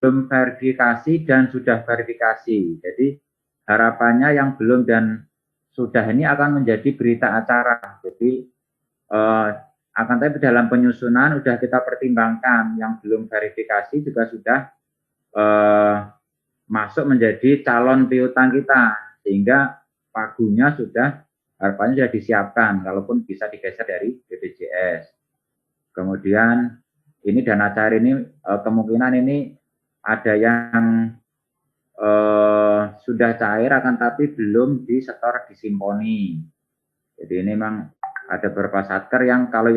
belum verifikasi dan sudah verifikasi. Jadi harapannya yang belum dan sudah ini akan menjadi berita acara. Jadi akan tapi dalam penyusunan sudah kita pertimbangkan yang belum verifikasi juga sudah masuk menjadi calon piutang kita, sehingga pagunya harapannya sudah disiapkan, kalaupun bisa digeser dari BPJS. Kemudian ini dana cair ini kemungkinan ini ada yang sudah cair akan tapi belum disetor di Simponi. Jadi ini memang ada beberapa satker yang kalau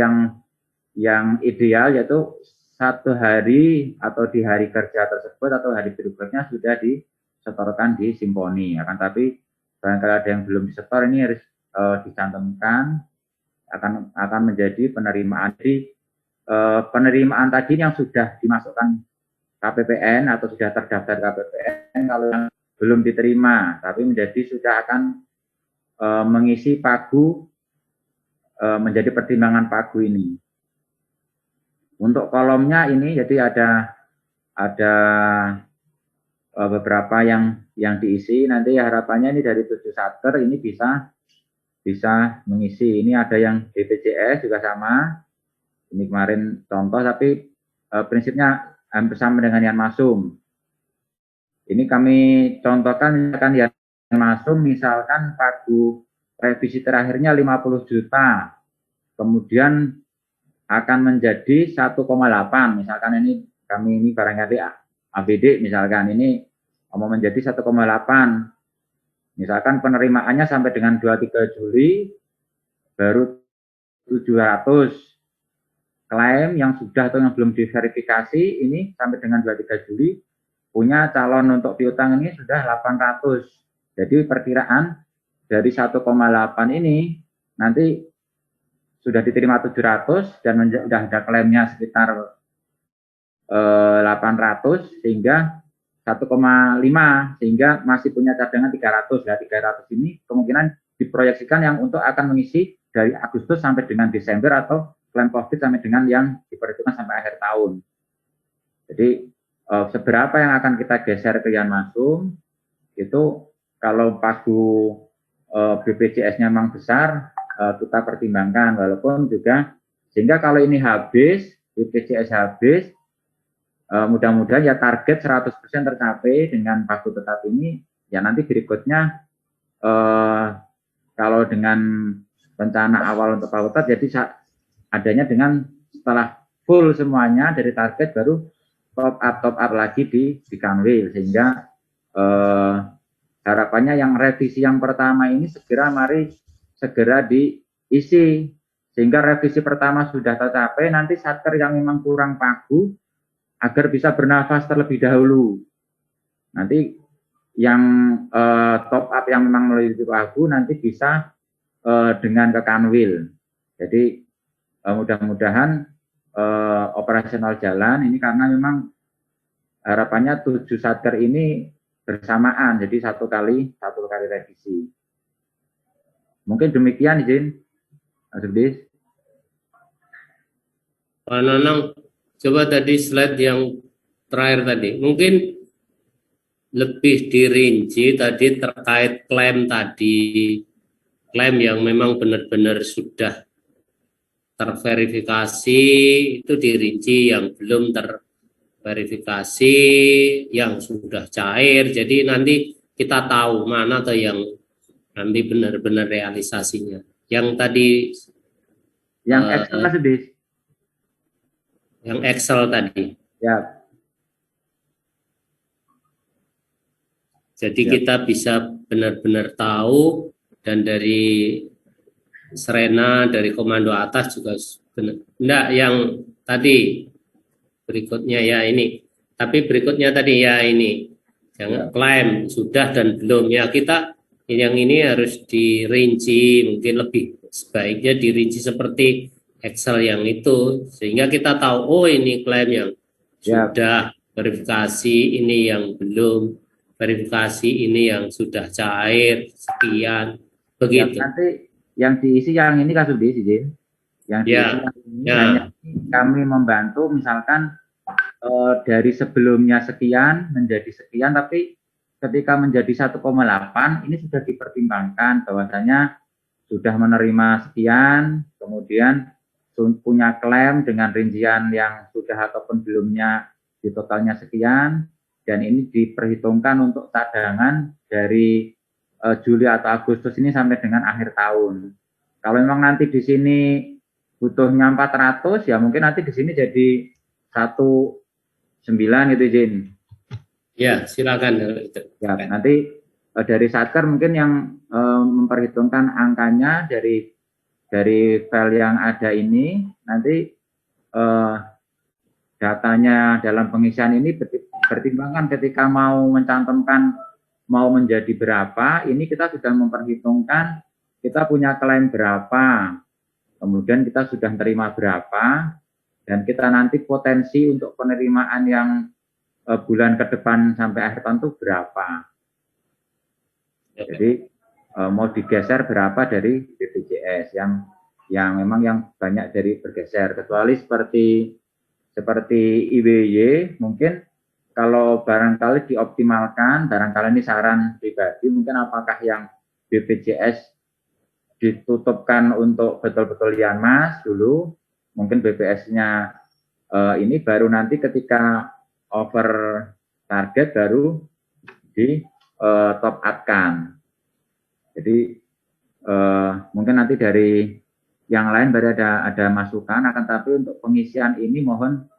yang ideal yaitu 1 hari atau di hari kerja tersebut atau hari berikutnya sudah disetorkan di Simponi. Akan tapi barangkali ada yang belum disetor, ini harus dicantumkan akan menjadi penerimaan. Jadi penerimaan tadi yang sudah dimasukkan KPPN atau sudah terdaftar KPPN, kalau yang belum diterima tapi sudah akan mengisi pagu menjadi pertimbangan pagu ini. Untuk kolomnya ini jadi ada beberapa yang diisi, nanti harapannya ini dari 7 satker ini bisa mengisi. Ini ada yang BPJS juga sama. Ini kemarin contoh tapi prinsipnya hampir sama dengan yang masuk. Ini kami contohkan misalkan yang masuk, misalkan pagu revisi terakhirnya 50 juta. Kemudian akan menjadi 1,8. Misalkan ini kami ini barangkali ABD misalkan ini mau menjadi 1,8. Misalkan penerimaannya sampai dengan 23 Juli baru 700. Klaim yang sudah atau yang belum diverifikasi ini sampai dengan 23 Juli punya calon untuk piutang ini sudah 800. Jadi perkiraan dari 1,8 ini nanti sudah diterima 700 dan sudah ada klaimnya sekitar 800 sehingga 1,5 sehingga masih punya cadangan 300. Nah, 300 ini kemungkinan diproyeksikan yang untuk akan mengisi dari Agustus sampai dengan Desember atau klaim COVID sampai dengan yang diperhitungkan sampai akhir tahun. Jadi seberapa yang akan kita geser ke Yan Masum itu kalau pagu BPJS-nya memang besar kita pertimbangkan walaupun juga sehingga kalau ini habis BPJS habis mudah-mudahan ya target 100% tercapai dengan pagu tetap ini ya nanti berikutnya kalau dengan rencana awal untuk pagu tetap jadi adanya dengan setelah full semuanya dari target baru top up lagi di Kanwil sehingga harapannya yang revisi yang pertama ini segera diisi sehingga revisi pertama sudah tercapai nanti satker yang memang kurang pagu agar bisa bernafas terlebih dahulu nanti yang top up yang memang melalui pagu nanti bisa dengan ke Kanwil jadi mudah-mudahan operasional jalan ini karena memang harapannya 7 satker ini bersamaan jadi satu kali revisi. Mungkin demikian izin Mas Subdis. Pak Nanang, coba tadi slide yang terakhir tadi mungkin lebih dirinci tadi terkait klaim tadi, klaim yang memang benar-benar sudah terverifikasi itu dirinci, yang belum terverifikasi, yang sudah cair. Jadi nanti kita tahu mana atau yang nanti benar-benar realisasinya. Yang tadi yang Excel sedih. Yang Excel tadi. Ya. Jadi kita bisa benar-benar tahu dan dari Serena dari komando atas juga benar. Enggak, yang tadi berikutnya ya ini. Tapi berikutnya tadi ya ini. Yang klaim sudah dan belum ya kita yang ini harus dirinci mungkin lebih sebaiknya dirinci seperti Excel yang itu sehingga kita tahu oh ini klaim yang sudah verifikasi, ini yang belum verifikasi, ini yang sudah cair sekian begitu. Nanti yang diisi yang ini kasus diisi, yang diisi yang ini hanya kami membantu misalkan dari sebelumnya sekian menjadi sekian, tapi ketika menjadi 1,8 ini sudah dipertimbangkan bahwasanya sudah menerima sekian, kemudian punya klaim dengan rincian yang sudah ataupun belumnya di totalnya sekian, dan ini diperhitungkan untuk cadangan dari Juli atau Agustus ini sampai dengan akhir tahun. Kalau memang nanti di sini butuhnya 400, ya mungkin nanti di sini jadi 19 gitu, Jin. Ya, silakan. Ya, nanti dari Satker mungkin yang memperhitungkan angkanya dari file yang ada ini, nanti datanya dalam pengisian ini pertimbangkan ketika mau mencantumkan mau menjadi berapa, ini kita sudah memperhitungkan kita punya klaim berapa, kemudian kita sudah terima berapa, dan kita nanti potensi untuk penerimaan yang bulan ke depan sampai akhir tahun itu berapa. Jadi mau digeser berapa dari BPJS yang memang yang banyak dari bergeser, kecuali seperti IWY mungkin kalau barangkali dioptimalkan, barangkali ini saran pribadi, mungkin apakah yang BPJS ditutupkan untuk betul-betul Yanmas dulu, mungkin BPS-nya ini baru nanti ketika over target baru di top up-kan. Jadi mungkin nanti dari yang lain baru ada masukan, akan tapi untuk pengisian ini mohon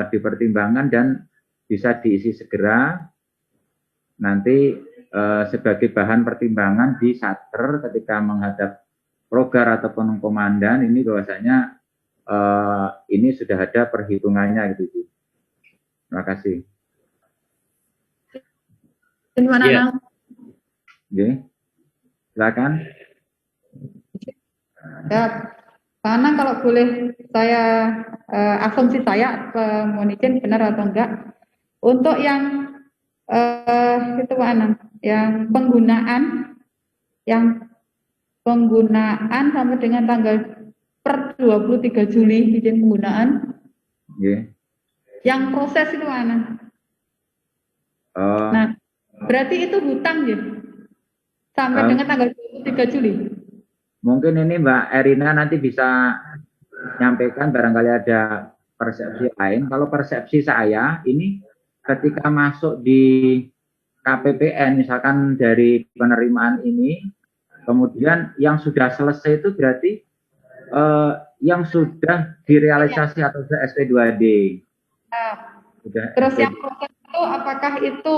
dipertimbangkan dan bisa diisi segera nanti sebagai bahan pertimbangan di Satker ketika menghadap program ataupun komandan ini bahwasanya ini sudah ada perhitungannya gitu. Terima kasih. Gimana? Oke. Silakan. Ya, Pak Anang, kalau boleh saya asumsi saya mohon izin benar atau enggak untuk yang itu Pak Anang, yang penggunaan sampai dengan tanggal per 23 Juli izin penggunaan. Yeah. Yang proses itu Pak Anang. Nah, berarti itu hutang ya? Sampai dengan tanggal 23 Juli. Mungkin ini Mbak Erina nanti bisa nyampaikan barangkali ada persepsi lain. Kalau persepsi saya ini ketika masuk di KPPN misalkan dari penerimaan ini, kemudian yang sudah selesai itu berarti yang sudah direalisasi atau sudah SP2D. Terus yang proses itu apakah itu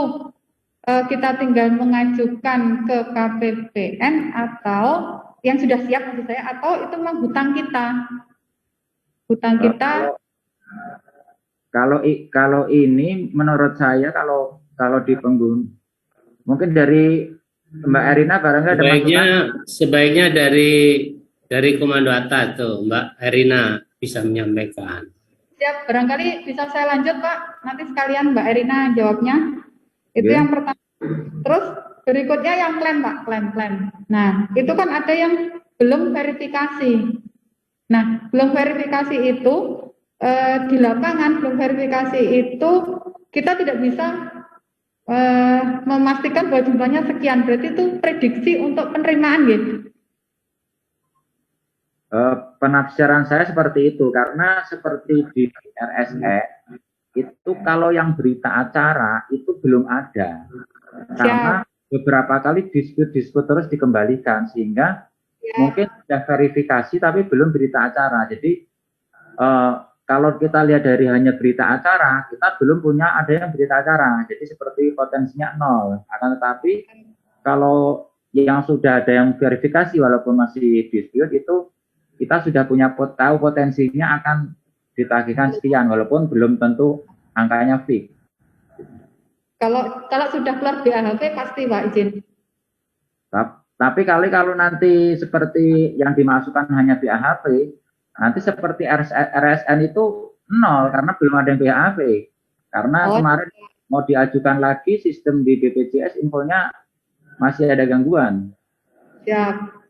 kita tinggal mengajukan ke KPPN atau yang sudah siap maksud saya, atau itu memang hutang kita? Kalau ini menurut saya kalau di pengguna mungkin dari Mbak Erina barangkali ada masukan. Sebaiknya dari Komando ATA tuh Mbak Erina bisa menyampaikan. Siap, barangkali bisa saya lanjut Pak, nanti sekalian Mbak Erina jawabnya. Itu yang pertama. Terus berikutnya yang klaim Pak, klaim. Nah, itu kan ada yang belum verifikasi. Nah, belum verifikasi itu di lapangan belum verifikasi itu kita tidak bisa memastikan bahwa jumlahnya sekian. Berarti itu prediksi untuk penerimaan gitu. Penafsiran saya seperti itu karena seperti di RSE itu kalau yang berita acara itu belum ada. Karena beberapa kali dispute terus dikembalikan sehingga mungkin sudah verifikasi tapi belum berita acara. Jadi kalau kita lihat dari hanya berita acara, kita belum punya ada yang berita acara. Jadi seperti potensinya 0. Akan tetapi kalau yang sudah ada yang verifikasi walaupun masih dispute itu kita sudah punya tahu potensinya akan ditagihkan sekian walaupun belum tentu angkanya fix. Kalau sudah keluar BAHP pasti Pak izin. Tapi kalau nanti seperti yang dimasukkan hanya BAHP, nanti seperti RSN itu 0 karena belum ada yang BAHP. Karena kemarin mau diajukan lagi sistem di BPJS infonya masih ada gangguan. Siap.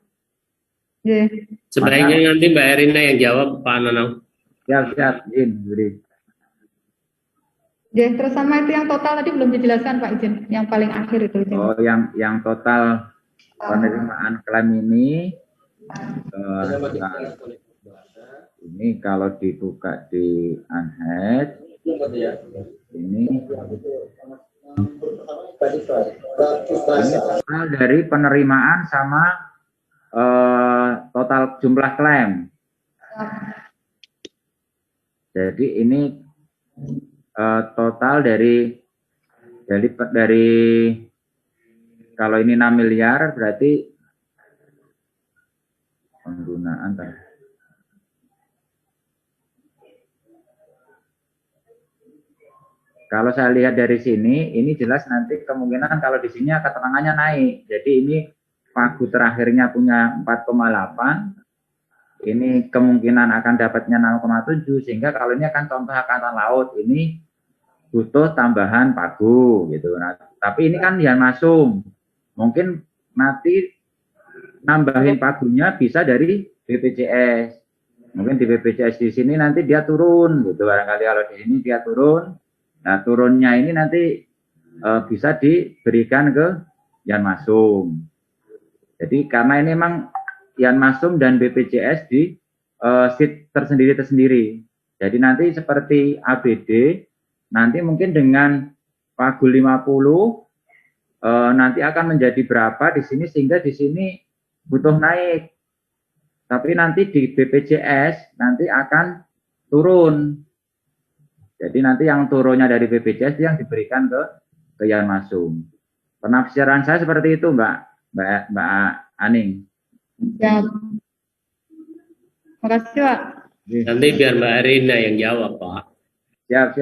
Sebaiknya nanti Mbak Erina yang jawab Pak Nanang. Siap, izin, Budi. Terus sama itu yang total tadi belum dijelaskan Pak izin, yang paling akhir itu. Izin. Oh, yang total penerimaan klaim ini kalau dibuka di Unhead ini total dari penerimaan sama total jumlah klaim. Jadi ini total dari kalau ini 6 miliar berarti penggunaan kalau saya lihat dari sini ini jelas nanti kemungkinan kalau di sini keterangannya naik. Jadi ini pagu terakhirnya punya 4,8, ini kemungkinan akan dapatnya 0,7 sehingga kalau ini akan contoh angkatan laut ini butuh tambahan pagu gitu. Nah, tapi ini kan Yan Masum, mungkin nanti nambahin pagunya bisa dari BPJS. Mungkin di BPJS di sini nanti dia turun gitu barangkali kalau di sini dia turun. Nah turunnya ini nanti bisa diberikan ke Yan Masum. Jadi karena ini memang Yan Masum dan BPJS di seat tersendiri. Jadi nanti seperti ABD, nanti mungkin dengan pagu 50 nanti akan menjadi berapa di sini sehingga di sini butuh naik. tapi nanti di BPJS nanti akan turun. Jadi nanti yang turunnya dari BPJS yang diberikan ke Yan Masum. Penafsiran saya seperti itu, Mbak Aning. Ya. Makasih, Pak. Nanti biar Mbak Erina yang jawab, Pak. Siap.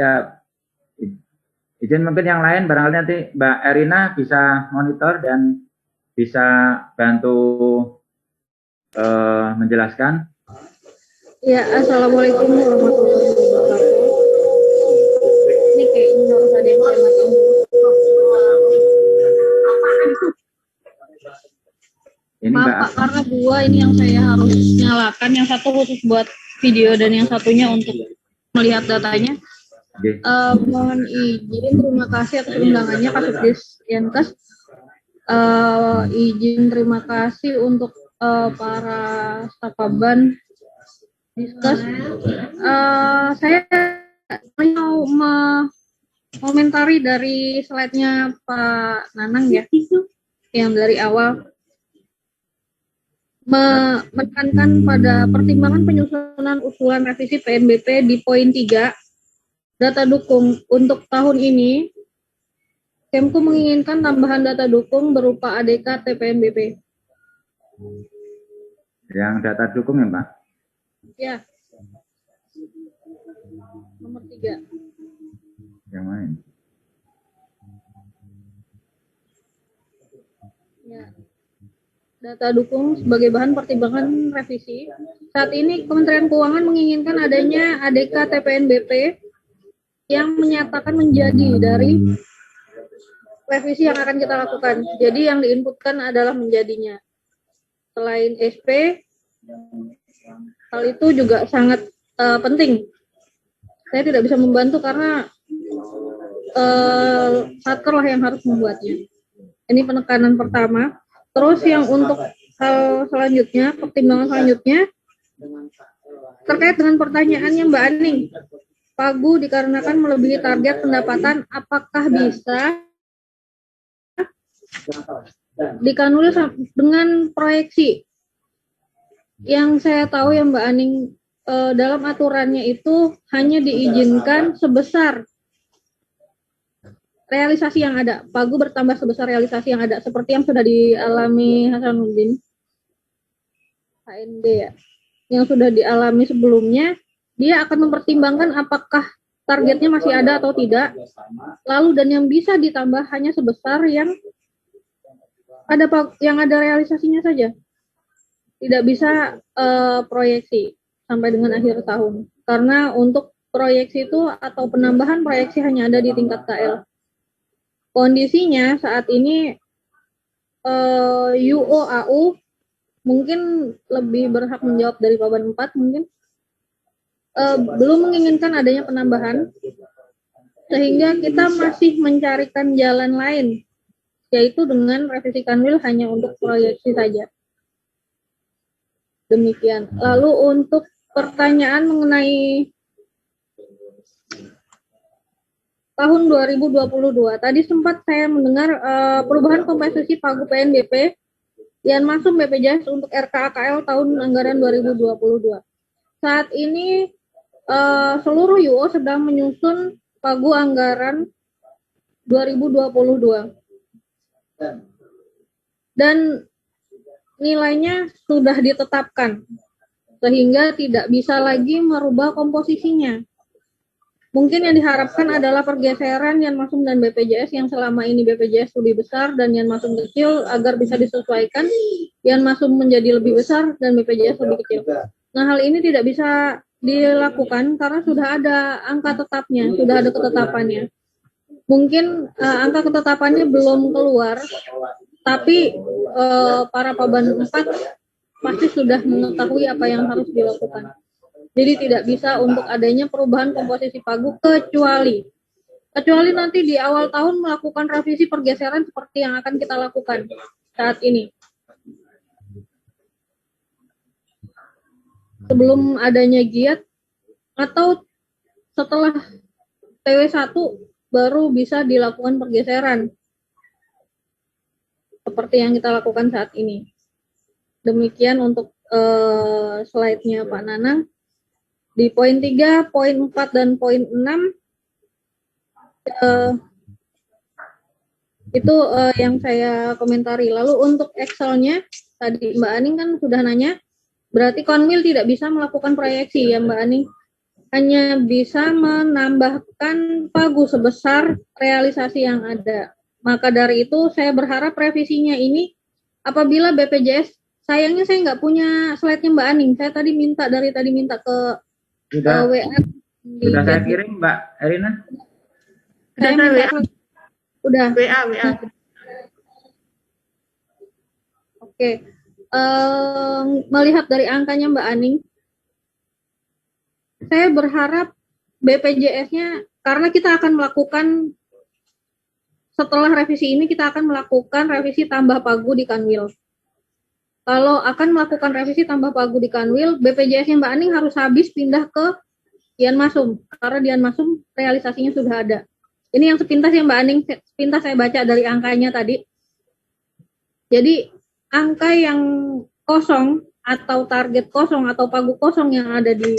Izin mungkin yang lain, barangkali nanti Mbak Erina bisa monitor dan bisa bantu menjelaskan. Ya, Assalamualaikum warahmatullahi wabarakatuh. Ini kayaknya harus ada yang saya matiin dulu. Ini Maaf Mbak, Pak, karena dua ini yang saya harus nyalakan, yang satu khusus buat video dan yang satunya untuk melihat datanya. Oke. Mohon izin, terima kasih atas undangannya Pak Subdis Yankes. Izin terima kasih untuk para staf Paban Diskus. Saya mau komentari dari slide-nya Pak Nanang ya, yang dari awal menekankan pada pertimbangan penyusunan usulan revisi PNBP di poin 3, data dukung untuk tahun ini. Kemku menginginkan tambahan data dukung berupa ADK TPNBP. Yang data dukung ya, Pak? Ya. Nomor 3. Yang mana? Ya. Data dukung sebagai bahan pertimbangan revisi. Saat ini Kementerian Keuangan menginginkan adanya ADK TPNBP yang menyatakan menjadi dari revisi yang akan kita lakukan. Jadi yang diinputkan adalah menjadinya. Selain SP, hal itu juga sangat penting. Saya tidak bisa membantu karena Satker lah yang harus membuatnya. Ini penekanan pertama. Terus yang untuk hal selanjutnya, pertimbangan selanjutnya, terkait dengan pertanyaannya Mbak Aning, Pagu dikarenakan melebihi target pendapatan, apakah bisa dikanulir dengan proyeksi? Yang saya tahu ya Mbak Aning, dalam aturannya itu hanya diizinkan sebesar realisasi yang ada. Pagu bertambah sebesar realisasi yang ada, seperti yang sudah dialami Hasanuddin HND ya, yang sudah dialami sebelumnya. Dia akan mempertimbangkan apakah targetnya masih ada atau tidak, lalu dan yang bisa ditambah hanya sebesar yang ada realisasinya saja, tidak bisa proyeksi sampai dengan akhir tahun, karena untuk proyeksi itu atau penambahan proyeksi hanya ada di tingkat KL. Kondisinya saat ini UOAU mungkin lebih berhak menjawab dari Paban 4 mungkin belum menginginkan adanya penambahan, sehingga kita masih mencarikan jalan lain, yaitu dengan revisi kanwil hanya untuk proyeksi saja. Demikian. Lalu untuk pertanyaan mengenai tahun 2022, tadi sempat saya mendengar perubahan kompensasi Pagu PNBP yang masuk BPJS untuk RKAKL tahun anggaran 2022. Saat ini seluruh UO sedang menyusun Pagu anggaran 2022. Dan nilainya sudah ditetapkan, sehingga tidak bisa lagi merubah komposisinya. Mungkin yang diharapkan adalah pergeseran Yan Masum dan BPJS yang selama ini BPJS lebih besar dan Yan Masum kecil agar bisa disesuaikan, Yan Masum menjadi lebih besar dan BPJS lebih kecil. Nah, hal ini tidak bisa dilakukan karena sudah ada angka tetapnya, sudah ada ketetapannya. Mungkin angka ketetapannya belum keluar, tapi para Paban 4 pasti sudah mengetahui apa yang harus dilakukan. Jadi tidak bisa untuk adanya perubahan komposisi Pagu kecuali nanti di awal tahun melakukan revisi pergeseran seperti yang akan kita lakukan saat ini. Sebelum adanya giat atau setelah TW1 baru bisa dilakukan pergeseran seperti yang kita lakukan saat ini. Demikian untuk slide-nya Pak Nanang. Di poin 3, poin 4, dan poin 6, itu yang saya komentari. Lalu untuk Excel-nya, tadi Mbak Aning kan sudah nanya, berarti Konwil tidak bisa melakukan proyeksi ya Mbak Aning, hanya bisa menambahkan pagu sebesar realisasi yang ada. Maka dari itu saya berharap revisinya ini apabila BPJS, sayangnya saya nggak punya slide-nya Mbak Aning, saya tadi minta ke WA. Sudah saya kirim Mbak Erina. Saya minta udah WA. Oke. Melihat dari angkanya Mbak Aning, saya berharap BPJS-nya, karena kita akan melakukan, setelah revisi ini kita akan melakukan revisi tambah pagu di Kanwil. Kalau akan melakukan revisi tambah pagu di Kanwil, BPJS-nya Mbak Aning harus habis pindah ke Dian Masum, karena Dian Masum realisasinya sudah ada. Ini yang sepintas ya Mbak Aning, sepintas saya baca dari angkanya tadi. Jadi angka yang kosong atau target kosong atau pagu kosong yang ada di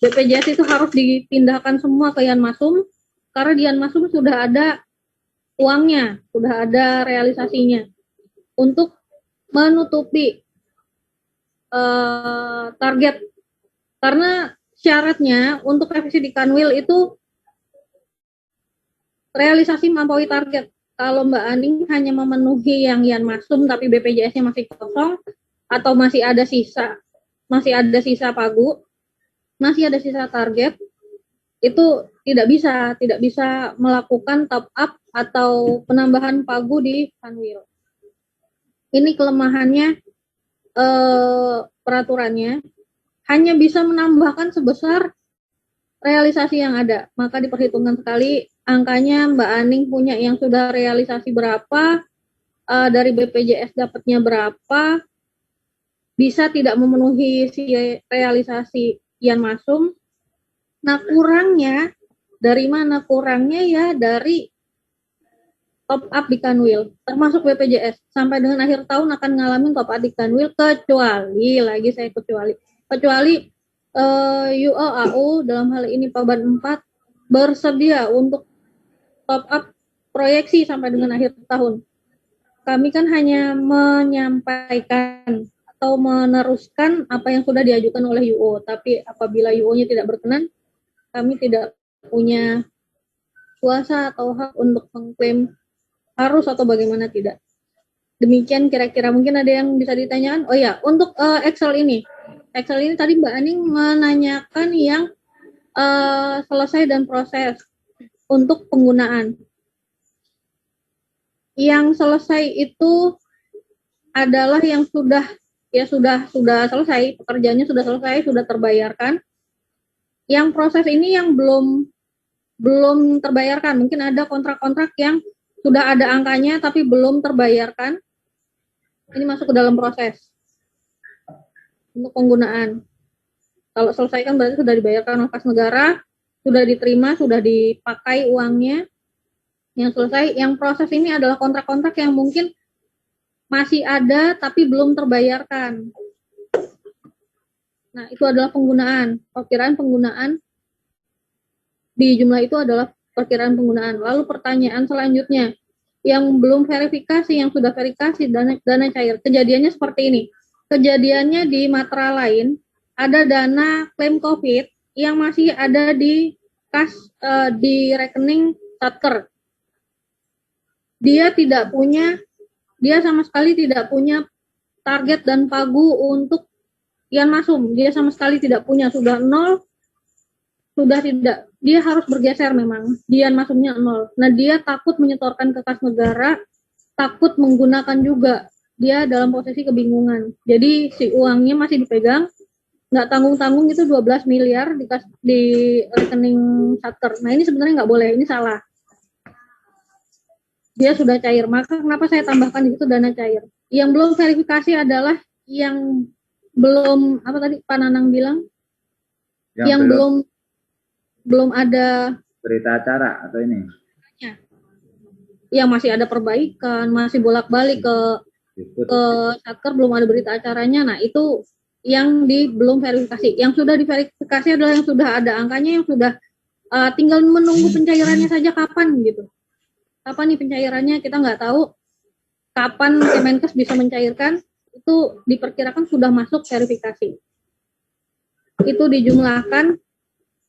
BPJS itu harus dipindahkan semua ke Dian Masum, karena Dian Masum sudah ada uangnya, sudah ada realisasinya untuk menutupi target. Karena syaratnya untuk revisi di Kanwil itu realisasi melampaui target. Kalau Mbak Aning hanya memenuhi yang Dian Masum tapi BPJS-nya masih kosong atau masih ada sisa pagu, masih ada sisa target, itu tidak bisa melakukan top up atau penambahan pagu di Kanwil. Ini kelemahannya peraturannya, hanya bisa menambahkan sebesar realisasi yang ada. Maka diperhitungkan sekali angkanya Mbak Aning punya yang sudah realisasi berapa, dari BPJS dapatnya berapa, bisa tidak memenuhi si realisasi Dian Masum. Nah, kurangnya dari mana? Kurangnya ya dari top up di Kanwil, termasuk BPJS. Sampai dengan akhir tahun akan ngalamin top up di Kanwil, kecuali UOAU dalam hal ini Paban 4 bersedia untuk top up proyeksi sampai dengan akhir tahun. Kami kan hanya menyampaikan atau meneruskan apa yang sudah diajukan oleh UO, tapi apabila UO-nya tidak berkenan, kami tidak punya kuasa atau hak untuk mengklaim harus atau bagaimana tidak. Demikian kira-kira, mungkin ada yang bisa ditanyakan. Oh ya, untuk Excel ini tadi Mbak Aning menanyakan yang selesai dan proses untuk penggunaan. Yang selesai itu adalah yang sudah selesai, pekerjaannya sudah selesai, sudah terbayarkan. Yang proses ini yang belum terbayarkan. Mungkin ada kontrak-kontrak yang sudah ada angkanya tapi belum terbayarkan. Ini masuk ke dalam proses untuk penggunaan. Kalau selesai kan berarti sudah dibayarkan oleh kas negara, sudah diterima, sudah dipakai uangnya. Yang selesai, yang proses ini adalah kontrak-kontrak yang mungkin masih ada tapi belum terbayarkan. Nah, itu adalah penggunaan, perkiraan penggunaan. Di jumlah itu adalah perkiraan penggunaan. Lalu pertanyaan selanjutnya, yang belum verifikasi, yang sudah verifikasi dana cair. Kejadiannya seperti ini. Kejadiannya di matra lain, ada dana klaim COVID yang masih ada di kas, di rekening Satker. Dia sama sekali tidak punya target dan pagu untuk Dian Masum. Dia sama sekali tidak punya, sudah nol, sudah tidak. Dia harus bergeser memang, Dian Masumnya nol. Nah, dia takut menyetorkan ke kas negara, takut menggunakan juga. Dia dalam posisi kebingungan. Jadi si uangnya masih dipegang, nggak tanggung-tanggung, itu 12 miliar di rekening Satker. Nah, ini sebenarnya nggak boleh, ini salah. Dia sudah cair, maka kenapa saya tambahkan di situ dana cair. Yang belum verifikasi adalah yang belum, apa tadi Pak Nanang bilang? Yang belum ada berita acara atau ini? Yang masih ada perbaikan, masih bolak-balik ke Satker, belum ada berita acaranya. Nah, itu yang belum verifikasi. Yang sudah diverifikasi adalah yang sudah ada angkanya, yang sudah tinggal menunggu pencairannya saja kapan gitu. Kapan nih pencairannya kita nggak tahu. Kapan Kemenkes bisa mencairkan, itu diperkirakan sudah masuk verifikasi. Itu dijumlahkan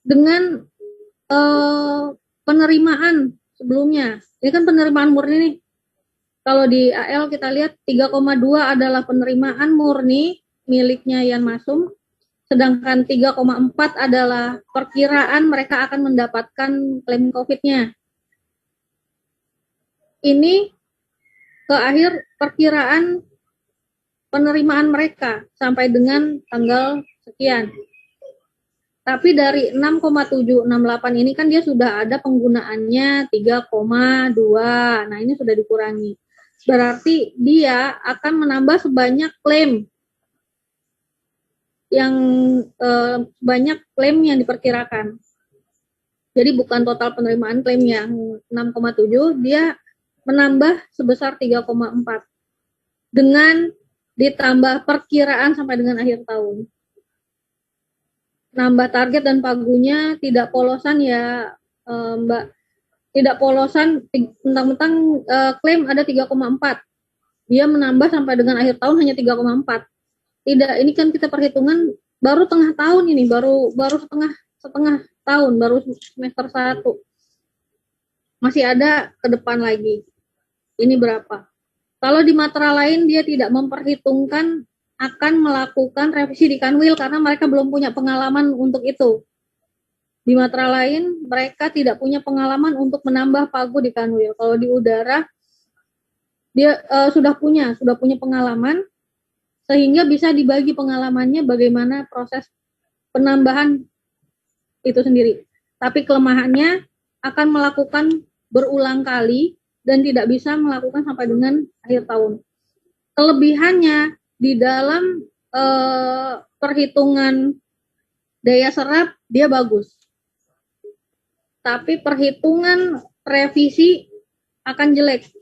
dengan penerimaan sebelumnya. Ini kan penerimaan murni nih. Kalau di AL kita lihat 3,2 adalah penerimaan murni miliknya Yan Masum, sedangkan 3,4 adalah perkiraan mereka akan mendapatkan klaim COVID-nya. Ini ke akhir perkiraan penerimaan mereka sampai dengan tanggal sekian. Tapi dari 6,768 ini kan dia sudah ada penggunaannya 3,2. Nah, ini sudah dikurangi. Berarti dia akan menambah sebanyak klaim yang banyak klaim yang diperkirakan. Jadi bukan total penerimaan klaim yang 6,7, dia menambah sebesar 3,4 dengan ditambah perkiraan sampai dengan akhir tahun. Nambah target dan pagunya tidak polosan ya Mbak. Tidak polosan, mentang-mentang klaim ada 3,4. Dia menambah sampai dengan akhir tahun hanya 3,4. Tidak, ini kan kita perhitungan baru tengah tahun ini, baru setengah tahun, baru semester 1. Masih ada ke depan lagi. Ini berapa? Kalau di matra lain dia tidak memperhitungkan akan melakukan revisi di Kanwil karena mereka belum punya pengalaman untuk itu. Di matra lain mereka tidak punya pengalaman untuk menambah pagu di Kanwil. Kalau di udara dia sudah punya pengalaman, sehingga bisa dibagi pengalamannya bagaimana proses penambahan itu sendiri. Tapi kelemahannya akan melakukan berulang kali dan tidak bisa melakukan sampai dengan akhir tahun. Kelebihannya di dalam perhitungan daya serap dia bagus. Tapi perhitungan revisi akan jelek.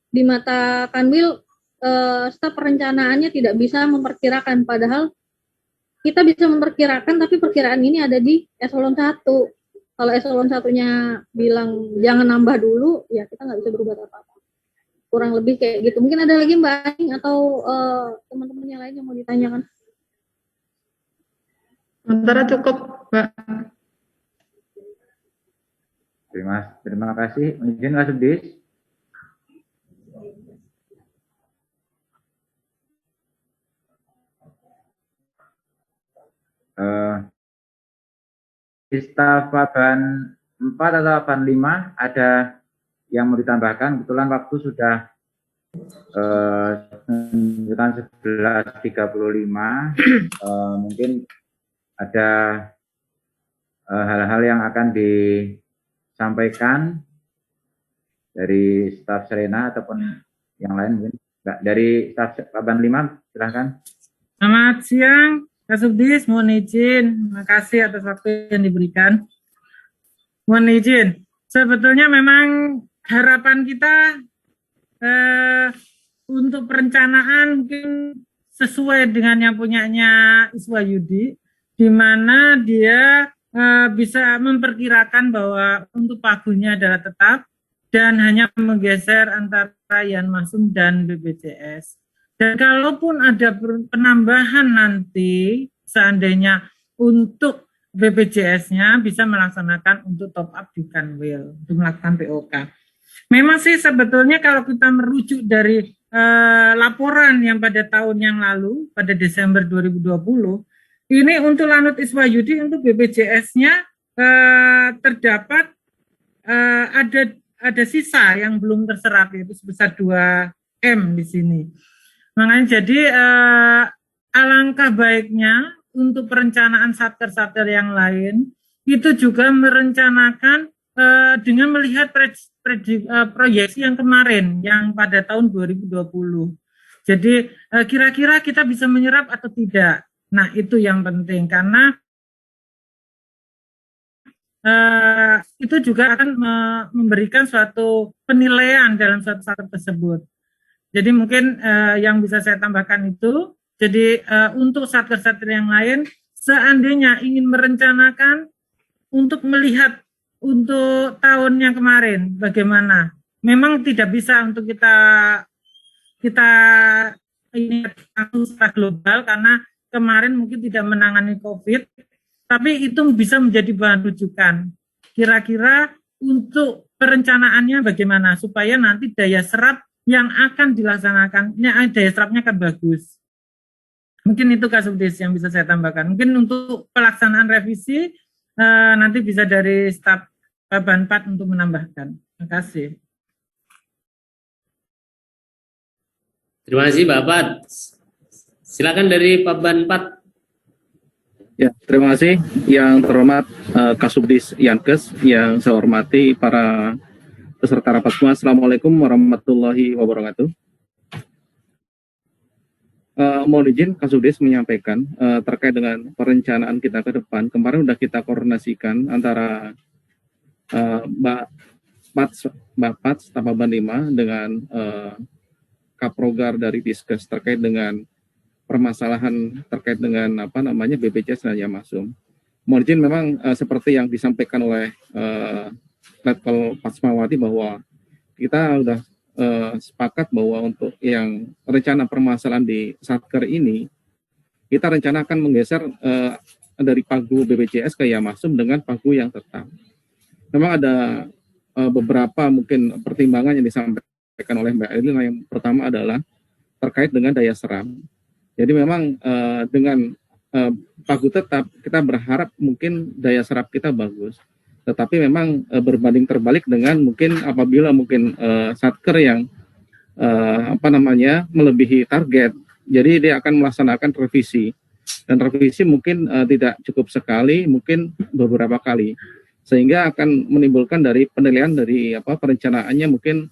Di mata Kanwil staf perencanaannya tidak bisa memperkirakan, padahal kita bisa memperkirakan, tapi perkiraan ini ada di eselon 1. Kalau eselon 1-nya bilang jangan nambah dulu, ya kita nggak bisa berbuat apa-apa. Kurang lebih kayak gitu. Mungkin ada lagi Mbak Aning atau teman-teman yang lain yang mau ditanyakan? Sementara cukup, Mbak. Terima kasih. Izin Kak Subdis. Staf Paban 4 atau Paban 5 ada yang mau ditambahkan? Kebetulan waktu sudah 11.35. Mungkin ada hal-hal yang akan disampaikan dari staf Serena ataupun yang lain mungkin. Dari staf Paban 5 silahkan. Selamat siang. Kak Subdis, mohon izin, makasih atas waktu yang diberikan. Mohon izin, sebetulnya memang harapan kita untuk perencanaan mungkin sesuai dengan yang punyanya Iswa Yudi, di mana dia bisa memperkirakan bahwa untuk pagunya adalah tetap dan hanya menggeser antara Yan Masum dan BPJS. Dan kalaupun ada penambahan nanti, seandainya untuk BPJS-nya bisa melaksanakan untuk top up di Kanwil, untuk melakukan POK. Memang sih sebetulnya kalau kita merujuk dari laporan yang pada tahun yang lalu, pada Desember 2020, ini untuk Lanut Iswa Yudi untuk BPJS-nya terdapat ada sisa yang belum terserap, yaitu sebesar 2M di sini. Makanya jadi alangkah baiknya untuk perencanaan satker-satker yang lain itu juga merencanakan dengan melihat proyeksi yang kemarin yang pada tahun 2020. Jadi kira-kira kita bisa menyerap atau tidak. Nah, itu yang penting karena itu juga akan memberikan suatu penilaian dalam suatu satker tersebut. Jadi mungkin yang bisa saya tambahkan itu Jadi untuk satker-satker yang lain, seandainya ingin merencanakan untuk melihat untuk tahun yang kemarin bagaimana, memang tidak bisa untuk kita ini secara global karena kemarin mungkin tidak menangani COVID, tapi itu bisa menjadi bahan rujukan. Kira-kira untuk perencanaannya bagaimana supaya nanti daya serap yang akan dilaksanakan, daya serapnya akan bagus. Mungkin itu Kasubdis yang bisa saya tambahkan. Mungkin untuk pelaksanaan revisi nanti bisa dari staf Baban 4 untuk menambahkan. Terima kasih. Terima kasih Bapak. Silakan dari Baban 4. Ya, terima kasih yang terhormat Kasubdis Yankes, yang saya hormati para peserta rapat semua. Assalamualaikum warahmatullahi wabarakatuh. Mohon izin Kasubdis menyampaikan terkait dengan perencanaan kita ke depan. Kemarin sudah kita koordinasikan antara Mbak Pats staf Baban 5 dengan Kaprogar dari Diskes terkait dengan permasalahan terkait dengan BPJS dan Yamasum. Mohon izin memang seperti yang disampaikan oleh Letkol Pasmawati bahwa kita sudah sepakat bahwa untuk yang rencana permasalahan di Satker ini kita rencanakan menggeser dari pagu BPJS ke Yamasum dengan pagu yang tetap. Memang ada beberapa mungkin pertimbangan yang disampaikan oleh Mbak Elina. Yang pertama adalah terkait dengan daya serap. Jadi memang dengan pagu tetap kita berharap mungkin daya serap kita bagus. Tetapi memang berbanding terbalik dengan mungkin apabila mungkin Satker yang melebihi target. Jadi dia akan melaksanakan revisi. Dan revisi mungkin tidak cukup sekali, mungkin beberapa kali. Sehingga akan menimbulkan dari penilaian dari perencanaannya mungkin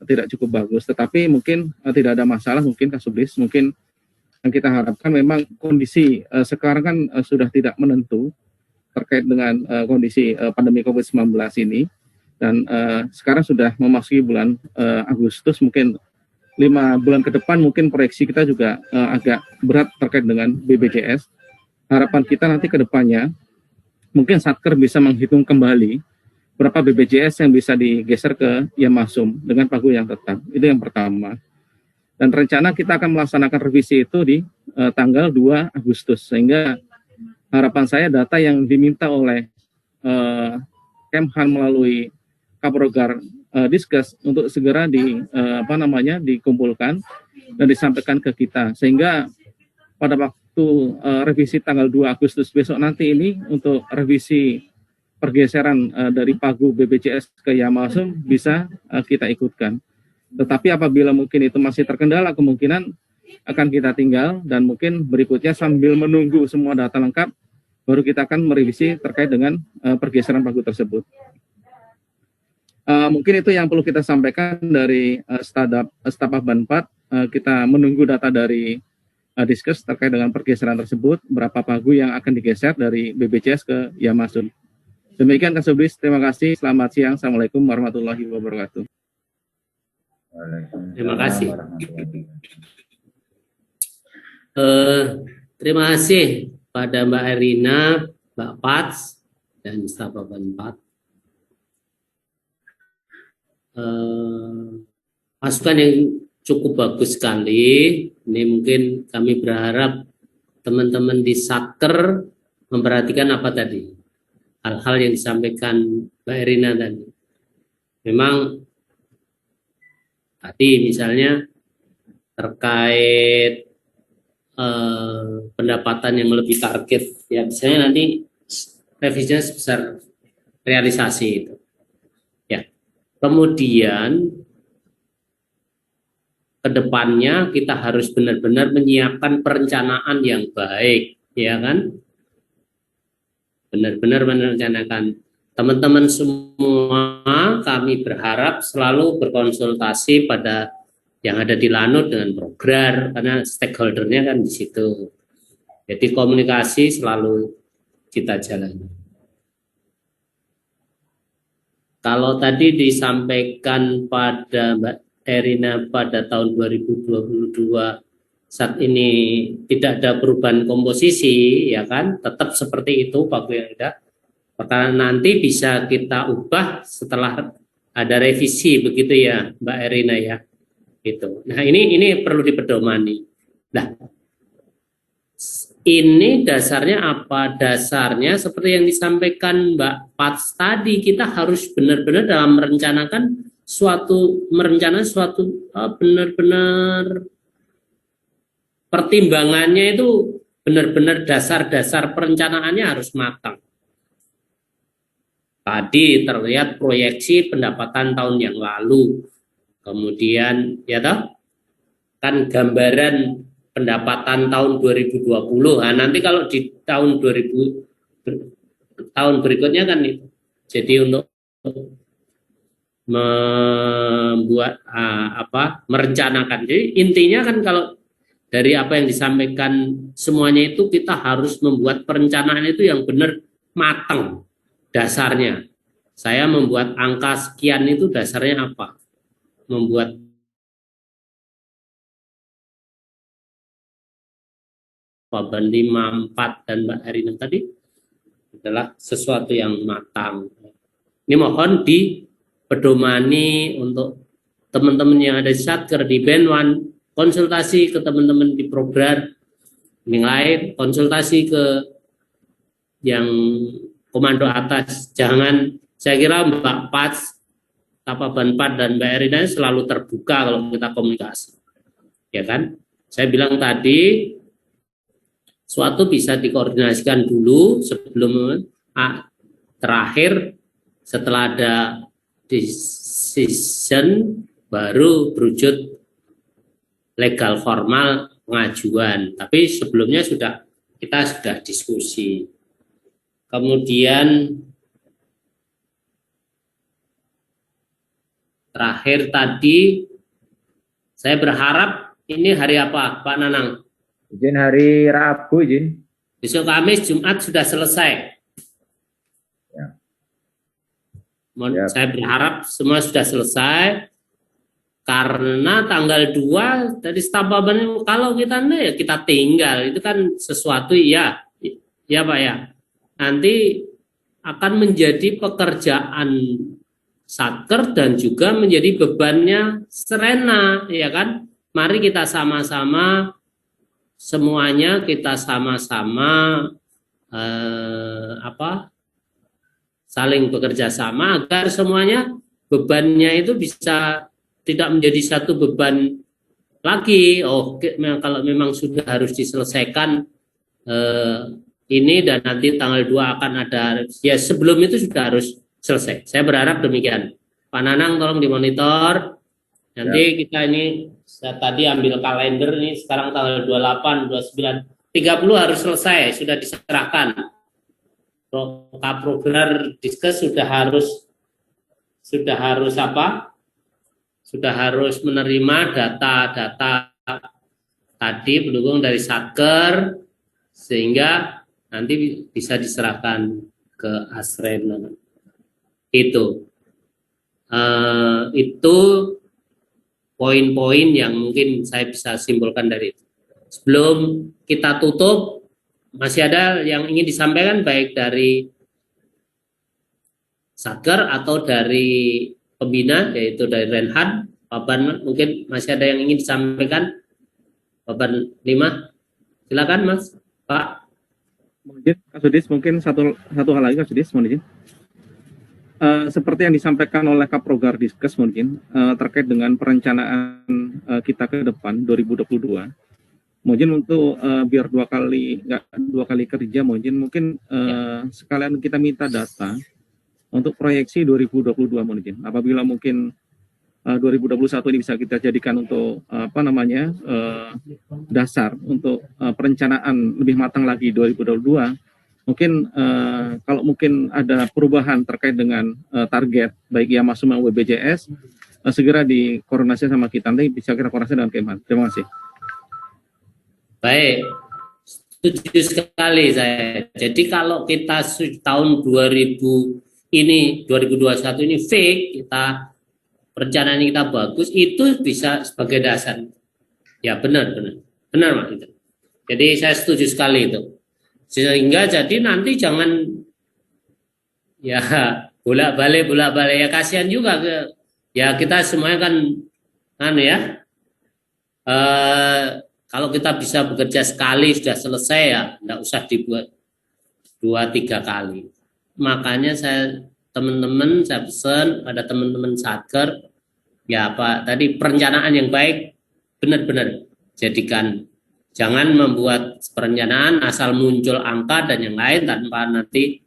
tidak cukup bagus. Tetapi mungkin tidak ada masalah, mungkin Kasubdis, mungkin yang kita harapkan memang kondisi sekarang kan sudah tidak menentu terkait dengan kondisi pandemi COVID-19 ini, dan sekarang sudah memasuki bulan Agustus, mungkin 5 bulan ke depan mungkin proyeksi kita juga agak berat terkait dengan BPJS. Harapan kita nanti ke depannya mungkin Satker bisa menghitung kembali berapa BPJS yang bisa digeser ke Yamasum dengan pagu yang tetap. Itu yang pertama. Dan rencana kita akan melaksanakan revisi itu di tanggal 2 Agustus. Sehingga harapan saya data yang diminta oleh Kemhan melalui Kaprogar Diskes untuk segera dikumpulkan dan disampaikan ke kita. Sehingga pada waktu revisi tanggal 2 Agustus besok nanti ini untuk revisi pergeseran dari pagu BPJS ke Yamasum bisa kita ikutkan. Tetapi apabila mungkin itu masih terkendala, kemungkinan akan kita tinggal dan mungkin berikutnya sambil menunggu semua data lengkap, baru kita akan merevisi terkait dengan pergeseran pagu tersebut. Mungkin itu yang perlu kita sampaikan dari staf Baban 4. Kita menunggu data dari Diskes terkait dengan pergeseran tersebut, berapa pagu yang akan digeser dari BPJS ke Yamasum. Demikian Kasubdis, terima kasih. Selamat siang. Assalamualaikum warahmatullahi wabarakatuh. Terima kasih. Terima kasih pada Mbak Erina, Mbak Pats, dan staf Baban 4. Masukan yang cukup bagus sekali. Ini mungkin kami berharap teman-teman di Satker memperhatikan apa tadi, hal-hal yang disampaikan Mbak Erina tadi. Memang tadi misalnya terkait pendapatan yang melebihi target, ya misalnya nanti revisinya sebesar realisasi itu. Ya, kemudian kedepannya kita harus benar-benar menyiapkan perencanaan yang baik, ya kan? Benar-benar merencanakan. Teman-teman semua, kami berharap selalu berkonsultasi pada yang ada di Lanut dengan program, karena stakeholdernya kan di situ. Jadi komunikasi selalu kita jalani. Kalau tadi disampaikan pada Mbak Erina pada tahun 2022 saat ini tidak ada perubahan komposisi, ya kan, tetap seperti itu pagu yang ada. Maka nanti bisa kita ubah setelah ada revisi, begitu ya Mbak Erina ya. Gitu. Nah ini perlu dipedomani. Nah, ini dasarnya apa? Dasarnya seperti yang disampaikan Mbak Pats tadi, kita harus benar-benar dalam merencanakan suatu benar-benar pertimbangannya itu benar-benar dasar-dasar perencanaannya harus matang. Tadi terlihat proyeksi pendapatan tahun yang lalu, kemudian ya toh kan gambaran pendapatan tahun 2020. Nah, nanti kalau di tahun 2000 tahun berikutnya kan itu. Jadi untuk membuat merencanakan. Jadi intinya kan kalau dari apa yang disampaikan semuanya itu kita harus membuat perencanaan itu yang benar matang dasarnya. Saya membuat angka sekian itu dasarnya apa? Membuat Paban 5, 4 dan Mbak Erina tadi adalah sesuatu yang matang. Ini mohon dipedomani untuk teman-teman yang ada di Satker, di Benwan, konsultasi ke teman-teman di program nilai, konsultasi ke yang komando atas. Jangan, saya kira Mbak Pats, Kapaban 4 dan Mbak Erina selalu terbuka kalau kita komunikasi. Ya kan? Saya bilang tadi, suatu bisa dikoordinasikan dulu sebelum terakhir setelah ada decision baru berwujud legal formal pengajuan. Tapi sebelumnya kita sudah diskusi. Kemudian terakhir tadi saya berharap ini hari apa Pak Nanang? Izin hari Rabu, izin. Besok Kamis, Jumat sudah selesai. Ya. Saya berharap semua sudah selesai. Karena tanggal 2 tadi staf Paban, kalau kita ya kita tinggal. Itu kan sesuatu ya Pak ya. Nanti akan menjadi pekerjaan Satker dan juga menjadi bebannya Serena, ya kan? Mari kita sama-sama semuanya kita sama-sama saling bekerja sama agar semuanya bebannya itu bisa tidak menjadi satu beban lagi. Kalau memang sudah harus diselesaikan ini dan nanti tanggal 2 akan ada, ya sebelum itu sudah harus selesai. Saya berharap demikian. Pak Nanang tolong dimonitor. Nanti kita ini, saya tadi ambil kalender ini, sekarang tanggal 28, 29, 30 harus selesai, sudah diserahkan. Program diskus sudah harus apa? Sudah harus menerima data-data tadi pendukung dari Satker sehingga nanti bisa diserahkan ke Asren. Itu poin-poin yang mungkin saya bisa simpulkan dari itu. Sebelum kita tutup, masih ada yang ingin disampaikan baik dari Satker atau dari pembina, yaitu dari Renhan, Paban, mungkin masih ada yang ingin disampaikan. Paban 5, silakan Mas, Pak. Mungkin Kak Sudis, mungkin satu hal lagi Kak Sudis, mohon izin. Seperti yang disampaikan oleh Kaprogar Diskes mungkin terkait dengan perencanaan kita ke depan 2022, mungkin untuk biar dua kali kerja mungkin sekalian kita minta data untuk proyeksi 2022 mungkin. Apabila mungkin 2021 ini bisa kita jadikan untuk dasar untuk perencanaan lebih matang lagi 2022. Mungkin kalau mungkin ada perubahan terkait dengan target baik yang masuk sama BPJS segera dikoordinasi sama kita, nanti bisa kita koordinasi dengan Kemhan. Terima kasih. Baik, setuju sekali saya. Jadi kalau kita tahun 2021 ini fake, kita perencanaan kita bagus, itu bisa sebagai dasar. Ya benar. Benar, Pak. Itu. Jadi saya setuju sekali itu. Sehingga jadi nanti jangan ya bolak-balik ya, kasihan juga ke ya, kita semuanya kan ya kalau kita bisa bekerja sekali sudah selesai ya, enggak usah dibuat 2-3 kali. Makanya saya pesan pada teman-teman Satker ya, Pak, tadi perencanaan yang baik benar-benar jadikan. Jangan membuat perencanaan asal muncul angka dan yang lain tanpa nanti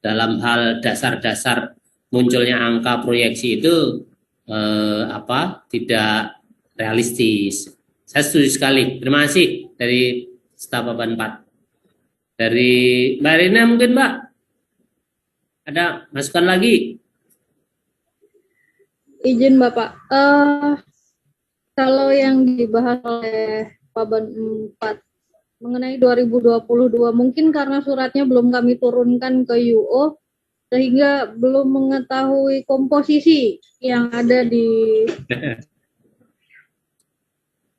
dalam hal dasar-dasar munculnya angka proyeksi itu tidak realistis. Saya setuju sekali. Terima kasih dari staf Papan 4. Dari Mbak Rina mungkin, Mbak, ada masukan lagi? Izin Bapak, kalau yang dibahas oleh Paban 4 mengenai 2022, mungkin karena suratnya belum kami turunkan ke UO, sehingga belum mengetahui komposisi yang ada di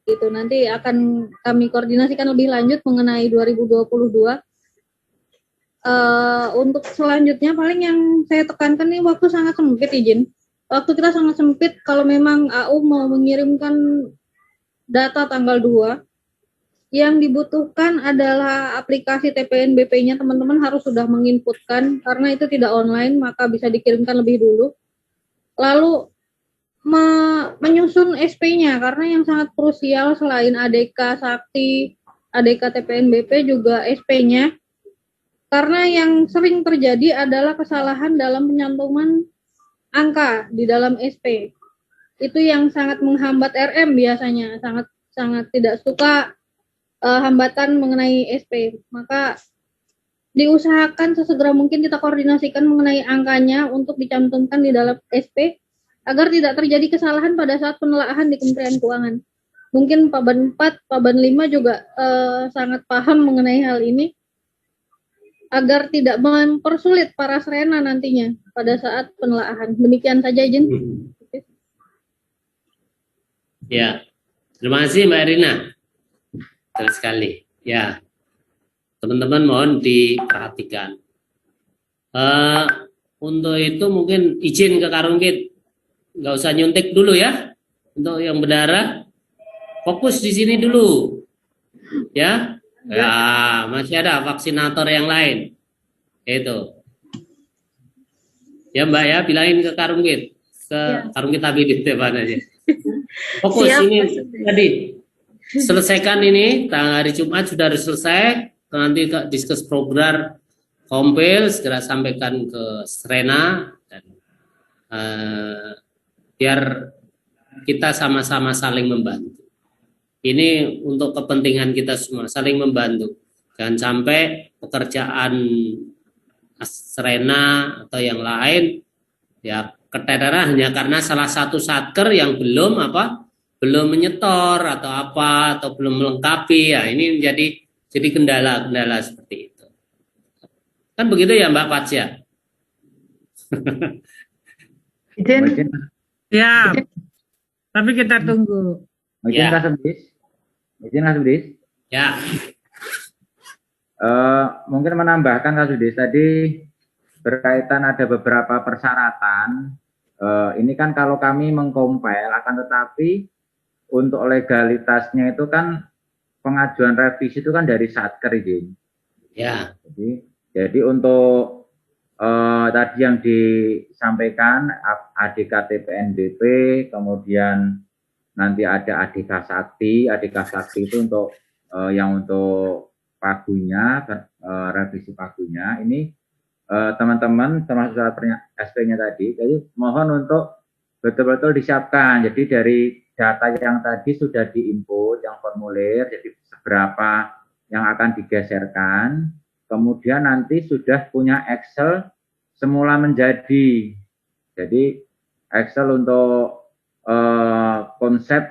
itu. Nanti akan kami koordinasikan lebih lanjut mengenai 2022. Untuk selanjutnya paling yang saya tekankan ini waktu sangat sempit, izin. Waktu kita sangat sempit. Kalau memang AU mau mengirimkan data tanggal 2, yang dibutuhkan adalah aplikasi TPNBP-nya, teman-teman harus sudah menginputkan, karena itu tidak online, maka bisa dikirimkan lebih dulu. Lalu menyusun SP-nya, karena yang sangat krusial selain ADK Sakti, ADK TPNBP juga SP-nya, karena yang sering terjadi adalah kesalahan dalam penyantuman angka di dalam SP. Itu yang sangat menghambat RM biasanya, sangat tidak suka hambatan mengenai SP. Maka diusahakan sesegera mungkin kita koordinasikan mengenai angkanya untuk dicantumkan di dalam SP agar tidak terjadi kesalahan pada saat penelaahan di Kementerian Keuangan. Mungkin Paban 4, Paban 5 juga sangat paham mengenai hal ini agar tidak mempersulit para Srena nantinya pada saat penelaahan. Demikian saja, izin. Ya, terima kasih Mbak Rina. Betul sekali. Ya, teman-teman mohon diperhatikan. Untuk itu mungkin izin ke Karungkit, nggak usah nyuntik dulu ya. Untuk yang berdarah, fokus di sini dulu, ya. Ya, masih ada vaksinator yang lain. Itu. Ya Mbak ya, bilangin ke Karungkit, Karungkit Abidit depan aja. Fokus. Siap, ini tadi. Selesaikan ini, hari Jumat sudah harus selesai. Nanti diskus program kompil, segera sampaikan ke Srena dan biar kita sama-sama saling membantu. Ini untuk kepentingan kita semua, saling membantu. Jangan sampai pekerjaan Srena atau yang lain ya keteteran hanya karena salah satu satker yang belum menyetor atau belum melengkapi. Ya, ini jadi kendala seperti itu. Kan begitu ya Mbak Patsya? Izin. Ya. Tapi kita tunggu. Izin Kasubdis. Ya. Mungkin menambahkan Kasubdis tadi berkaitan ada beberapa persyaratan. Ini kan kalau kami mengkompil, akan tetapi untuk legalitasnya itu kan pengajuan revisi itu kan dari Satker, izin. Ya. Jadi untuk tadi yang disampaikan ADK TPNBP, kemudian nanti ada ADK Sakti itu untuk yang untuk pagunya, revisi pagunya. Ini teman-teman termasuk SP-nya tadi, jadi mohon untuk betul-betul disiapkan. Jadi dari data yang tadi sudah diinput, yang formulir, jadi seberapa yang akan digeserkan, kemudian nanti sudah punya Excel semula menjadi. Jadi Excel untuk konsep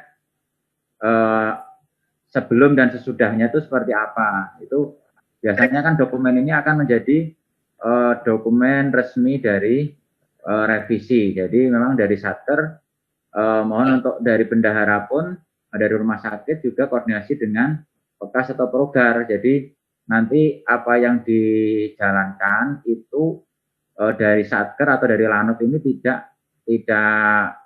sebelum dan sesudahnya itu seperti apa. Itu biasanya kan dokumen ini akan menjadi dokumen resmi dari revisi. Jadi memang dari Satker mohon untuk dari bendahara pun dari rumah sakit juga koordinasi dengan Pekkas atau Progar. Jadi nanti apa yang dijalankan itu dari Satker atau dari Lanut ini tidak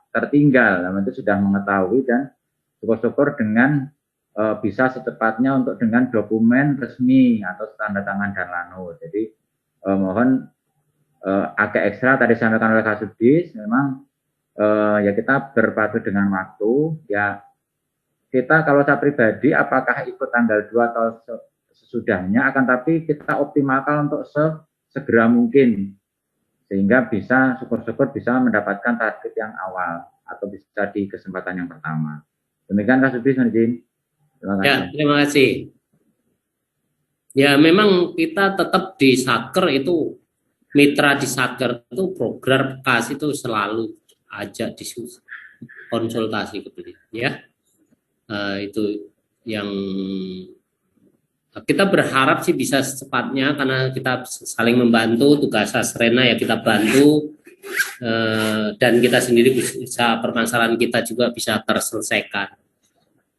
tertinggal. Itu sudah mengetahui dan syukur-syukur dengan bisa secepatnya untuk dengan dokumen resmi atau tanda tangan dan Lanut. Jadi mohon agak ekstra tadi disampaikan oleh Kasubdis, memang ya kita berpadu dengan waktu. Ya kita kalau saya pribadi apakah ikut tanggal 2 atau sesudahnya, akan tapi kita optimalkan untuk segera mungkin sehingga bisa syukur-syukur bisa mendapatkan target yang awal atau bisa di kesempatan yang pertama. Demikian Kasubdis, izin. Terima kasih. Ya, terima kasih. Ya, memang kita tetap di Satker itu, mitra di Satker itu program Pekkas itu selalu ajak diskusi, konsultasi ke beliau, ya. Itu yang kita berharap sih bisa secepatnya, karena kita saling membantu, tugas Asrena ya kita bantu, dan kita sendiri bisa, permasalahan kita juga bisa terselesaikan.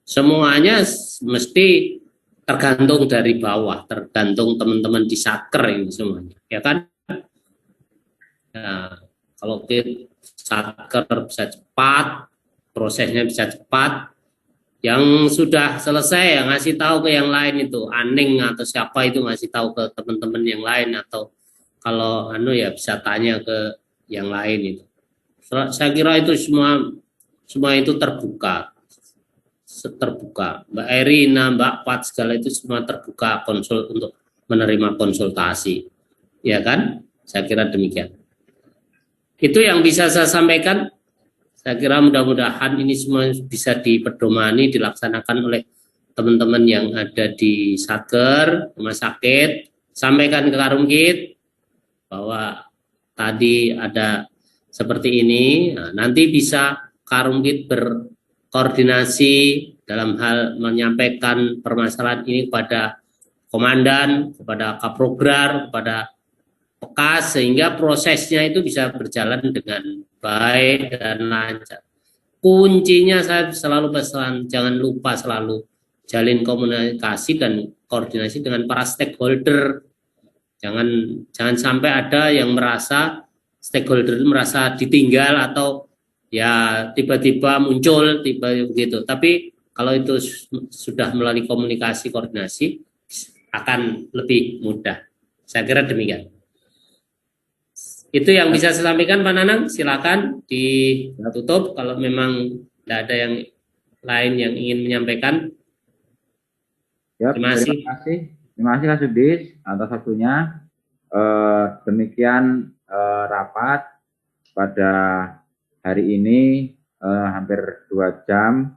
Semuanya mesti tergantung dari bawah, tergantung teman-teman di Satker ini semuanya, ya kan? Nah, kalau kita Satker bisa cepat, prosesnya bisa cepat, yang sudah selesai ya ngasih tahu ke yang lain, itu Aning atau siapa itu ngasih tahu ke teman-teman yang lain, atau kalau ya bisa tanya ke yang lain itu. Saya kira itu semua itu terbuka. Mbak Erina, Mbak Pat, segala itu semua terbuka untuk menerima konsultasi, ya kan? Saya kira demikian. Itu yang bisa saya sampaikan. Saya kira mudah-mudahan ini semua bisa dipedomani, dilaksanakan oleh teman-teman yang ada di Satker, rumah sakit. Sampaikan ke Karumkit bahwa tadi ada seperti ini. Nah, nanti bisa Karumkit berkoordinasi dalam hal menyampaikan permasalahan ini kepada komandan, kepada Kaprograr, kepada Pekkas, sehingga prosesnya itu bisa berjalan dengan baik dan lancar. Kuncinya saya selalu pesan, jangan lupa selalu jalin komunikasi dan koordinasi dengan para stakeholder. Jangan sampai ada yang merasa stakeholder merasa ditinggal atau ya tiba-tiba muncul begitu. Tapi kalau itu sudah melalui komunikasi koordinasi akan lebih mudah. Saya kira demikian. Itu yang bisa saya sampaikan, Pak Nanang. Silakan ditutup kalau memang tidak ada yang lain yang ingin menyampaikan. Ya, terima kasih. Terima kasih Kasubdis atas waktunya. Demikian rapat pada hari ini hampir 2 jam.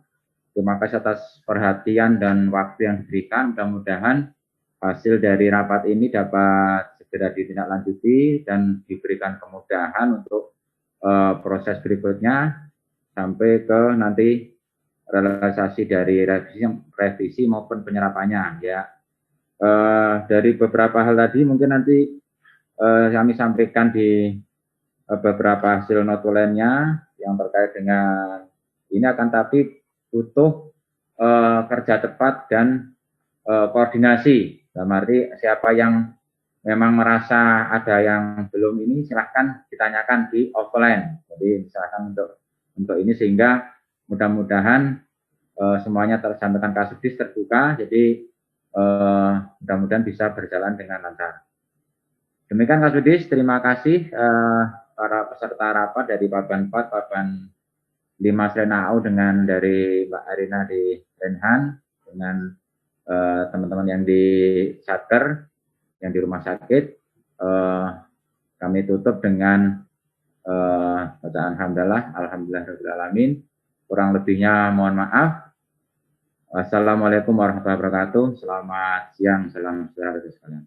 Terima kasih atas perhatian dan waktu yang diberikan. Mudah-mudahan hasil dari rapat ini dapat segera ditindaklanjuti dan diberikan kemudahan untuk proses berikutnya sampai ke nanti realisasi dari revisi maupun penyerapannya, ya. Dari beberapa hal tadi mungkin nanti kami sampaikan di beberapa hasil notulennya yang terkait dengan ini, akan tapi butuh kerja cepat dan koordinasi. Dalam arti siapa yang memang merasa ada yang belum ini, silahkan ditanyakan di offline. Jadi silahkan untuk ini, sehingga mudah-mudahan semuanya tersampaikan Kasubdis terbuka. Jadi mudah-mudahan bisa berjalan dengan lancar. Demikian Kasubdis, terima kasih para peserta rapat dari Paban 4, Paban 5 Srena AU dengan dari Mbak Arina di Renhan, dengan teman-teman yang di Satker, yang di rumah sakit. Kami tutup dengan bacaan alhamdulillahirrahmanirrahim. Kurang lebihnya mohon maaf. Wassalamualaikum warahmatullahi wabarakatuh. Selamat siang, salam sejahtera bagi sekalian.